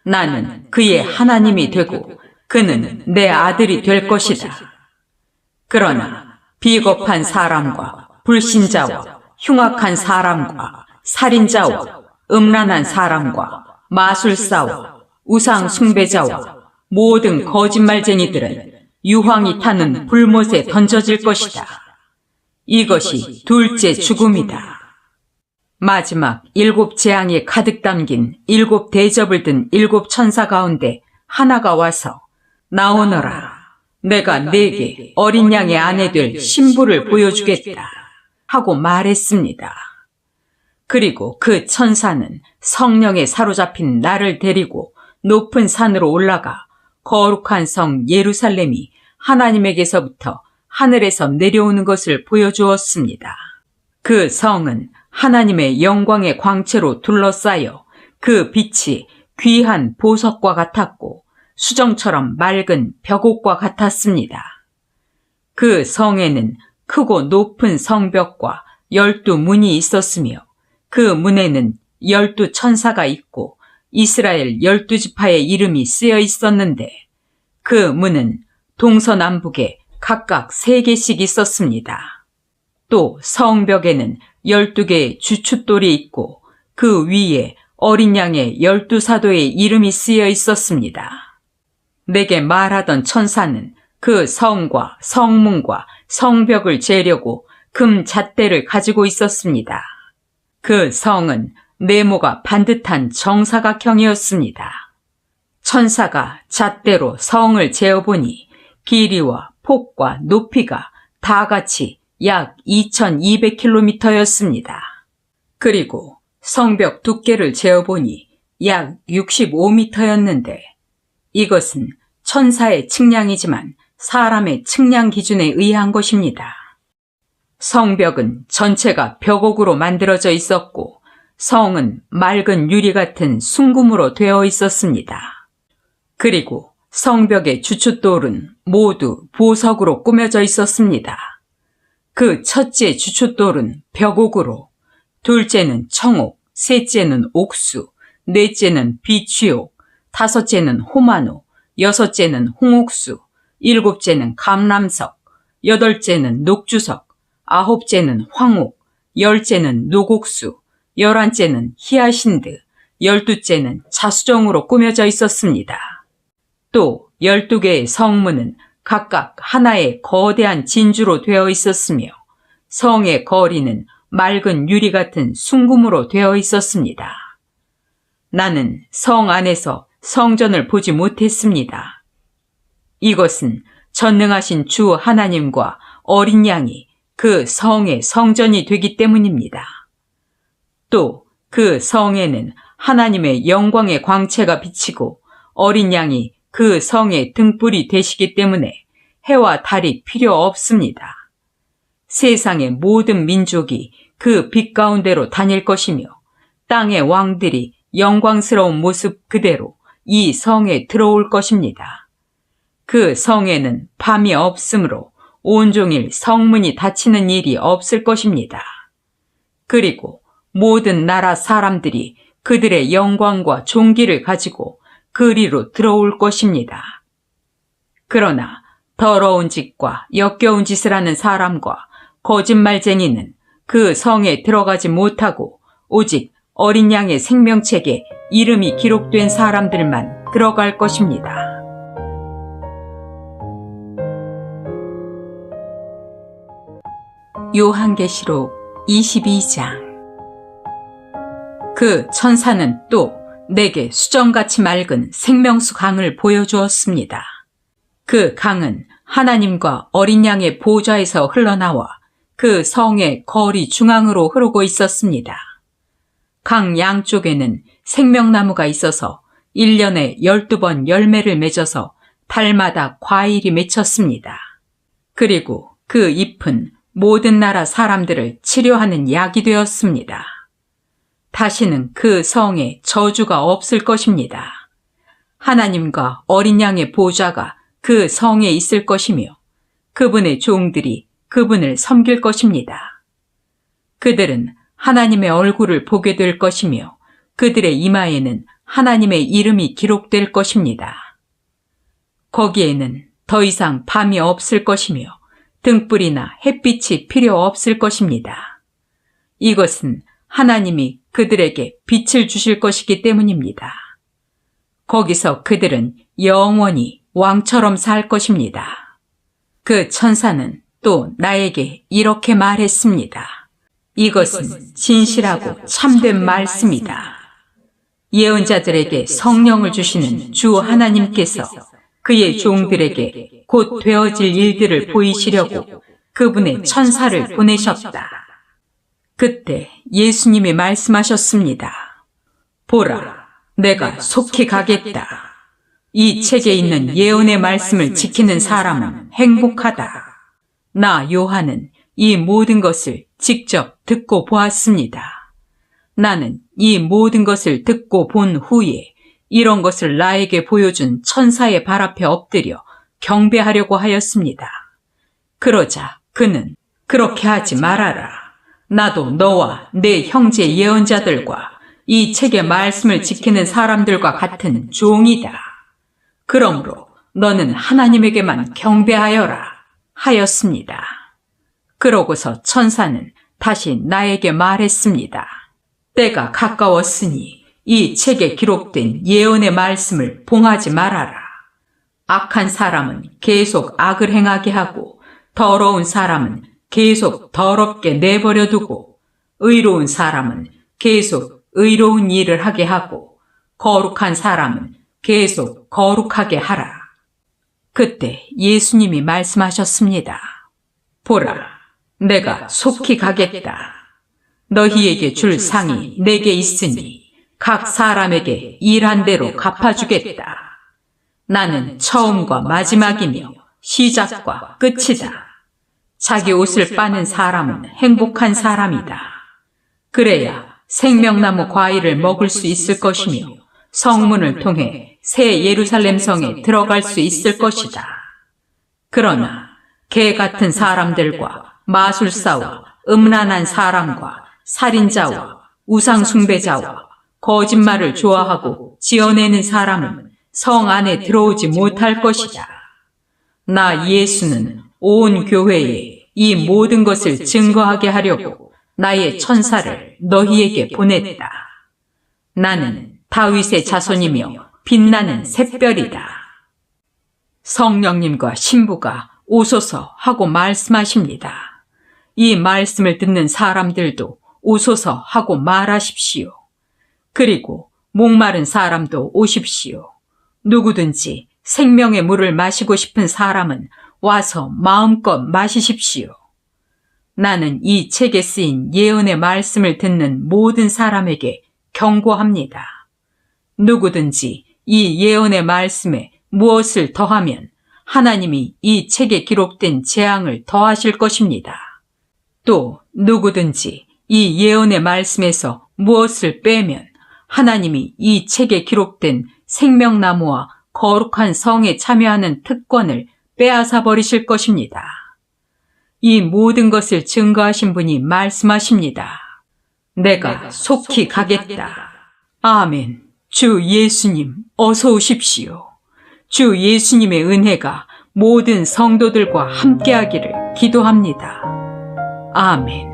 나는 그의 하나님이 되고 그는 내 아들이 될 것이다. 그러나 비겁한 사람과 불신자와 흉악한 사람과 살인자와 음란한 사람과 마술사와 우상 숭배자와 모든 거짓말쟁이들은 유황이 타는 불못에 던져질 것이다. 이것이 둘째 죽음이다. 마지막 7 재앙이 가득 담긴 7 대접을 든 7 천사 가운데 하나가 와서 나오너라. 내가 네게 어린 양의 아내 될 신부를 보여주겠다 하고 말했습니다. 그리고 그 천사는 성령에 사로잡힌 나를 데리고 높은 산으로 올라가 거룩한 성 예루살렘이 하나님에게서부터 하늘에서 내려오는 것을 보여주었습니다. 그 성은 하나님의 영광의 광채로 둘러싸여 그 빛이 귀한 보석과 같았고 수정처럼 맑은 벽옥과 같았습니다. 그 성에는 크고 높은 성벽과 12문이 있었으며 그 문에는 12 천사가 있고 이스라엘 12지파의 이름이 쓰여 있었는데 그 문은 동서남북에 각각 3개씩 있었습니다. 또 성벽에는 12개의 주춧돌이 있고 그 위에 어린 양의 12사도의 이름이 쓰여 있었습니다. 내게 말하던 천사는 그 성과 성문과 성벽을 재려고 금 잣대를 가지고 있었습니다. 그 성은 네모가 반듯한 정사각형이었습니다. 천사가 잣대로 성을 재어보니 길이와 폭과 높이가 다 같이 약 2200km였습니다. 그리고 성벽 두께를 재어보니 약 65m였는데 이것은 천사의 측량이지만 사람의 측량 기준에 의한 것입니다. 성벽은 전체가 벽옥으로 만들어져 있었고 성은 맑은 유리 같은 순금으로 되어 있었습니다. 그리고 성벽의 주춧돌은 모두 보석으로 꾸며져 있었습니다. 그 첫째 주춧돌은 벽옥으로, 둘째는 청옥, 셋째는 옥수, 넷째는 비취옥, 다섯째는 호마노, 여섯째는 홍옥수, 일곱째는 감람석, 여덟째는 녹주석, 아홉째는 황옥, 열째는 녹옥수, 11째는 히아신드, 12째는 자수정으로 꾸며져 있었습니다. 또 12개의 성문은 각각 하나의 거대한 진주로 되어 있었으며 성의 거리는 맑은 유리 같은 순금으로 되어 있었습니다. 나는 성 안에서 성전을 보지 못했습니다. 이것은 전능하신 주 하나님과 어린 양이 그 성의 성전이 되기 때문입니다. 또 그 성에는 하나님의 영광의 광채가 비치고 어린 양이 그 성의 등불이 되시기 때문에 해와 달이 필요 없습니다. 세상의 모든 민족이 그 빛 가운데로 다닐 것이며 땅의 왕들이 영광스러운 모습 그대로 이 성에 들어올 것입니다. 그 성에는 밤이 없으므로 온종일 성문이 닫히는 일이 없을 것입니다. 그리고 모든 나라 사람들이 그들의 영광과 존귀를 가지고 그리로 들어올 것입니다. 그러나 더러운 짓과 역겨운 짓을 하는 사람과 거짓말쟁이는 그 성에 들어가지 못하고 오직 어린 양의 생명책에 이름이 기록된 사람들만 들어갈 것입니다. 요한계시록 22장. 그 천사는 또 내게 수정같이 맑은 생명수 강을 보여주었습니다. 그 강은 하나님과 어린 양의 보좌에서 흘러나와 그 성의 거리 중앙으로 흐르고 있었습니다. 강 양쪽에는 생명나무가 있어서 1년에 12번 열매를 맺어서 달마다 과일이 맺혔습니다. 그리고 그 잎은 모든 나라 사람들을 치료하는 약이 되었습니다. 다시는 그 성에 저주가 없을 것입니다. 하나님과 어린 양의 보좌가 그 성에 있을 것이며 그분의 종들이 그분을 섬길 것입니다. 그들은 하나님의 얼굴을 보게 될 것이며 그들의 이마에는 하나님의 이름이 기록될 것입니다. 거기에는 더 이상 밤이 없을 것이며 등불이나 햇빛이 필요 없을 것입니다. 이것은 하나님이 그들에게 빛을 주실 것이기 때문입니다. 거기서 그들은 영원히 왕처럼 살 것입니다. 그 천사는 또 나에게 이렇게 말했습니다. 이것은 진실하고 참된 말씀이다. 예언자들에게 성령을 주시는 주 하나님께서 그의 종들에게 곧 되어질 일들을 보이시려고 그분의 천사를 보내셨다. 그때 예수님이 말씀하셨습니다. 보라, 내가 속히 가겠다. 이 책에 있는 예언의 말씀을 지키는 사람은 행복하다. 나 요한은 이 모든 것을 직접 듣고 보았습니다. 나는 이 모든 것을 듣고 본 후에 이런 것을 나에게 보여준 천사의 발 앞에 엎드려 경배하려고 하였습니다. 그러자 그는 그렇게 하지 말아라. 나도 너와 내 형제 예언자들과 이 책의 말씀을 지키는 사람들과 같은 종이다. 그러므로 너는 하나님에게만 경배하여라 하였습니다. 그러고서 천사는 다시 나에게 말했습니다. 때가 가까웠으니 이 책에 기록된 예언의 말씀을 봉하지 말아라. 악한 사람은 계속 악을 행하게 하고 더러운 사람은 계속 더럽게 내버려 두고 의로운 사람은 계속 의로운 일을 하게 하고 거룩한 사람은 계속 거룩하게 하라. 그때 예수님이 말씀하셨습니다. 보라, 내가 속히 가겠다. 너희에게 줄 상이 내게 있으니 각 사람에게 일한 대로 갚아주겠다. 나는 처음과 마지막이며 시작과 끝이다. 자기 옷을 빠는 사람은 행복한 사람이다. 그래야 생명나무 과일을 먹을 수 있을 것이며 성문을 통해 새 예루살렘 성에 들어갈 수 있을 것이다. 그러나 개 같은 사람들과 마술사와 음란한 사람과 살인자와 우상숭배자와 거짓말을 좋아하고 지어내는 사람은 성 안에 들어오지 못할 것이다. 나 예수는 온 교회에 이 모든 것을 증거하게 하려고 나의 천사를 너희에게 보냈다. 나는 다윗의 자손이며 빛나는 샛별이다. 성령님과 신부가 오소서 하고 말씀하십니다. 이 말씀을 듣는 사람들도 오소서 하고 말하십시오. 그리고 목마른 사람도 오십시오. 누구든지 생명의 물을 마시고 싶은 사람은 와서 마음껏 마시십시오. 나는 이 책에 쓰인 예언의 말씀을 듣는 모든 사람에게 경고합니다. 누구든지 이 예언의 말씀에 무엇을 더하면 하나님이 이 책에 기록된 재앙을 더하실 것입니다. 또 누구든지 이 예언의 말씀에서 무엇을 빼면 하나님이 이 책에 기록된 생명나무와 거룩한 성에 참여하는 특권을 빼앗아 버리실 것입니다. 이 모든 것을 증거하신 분이 말씀하십니다. 내가 속히 가겠다. 아멘. 주 예수님, 어서 오십시오. 주 예수님의 은혜가 모든 성도들과 함께하기를 기도합니다. 아멘.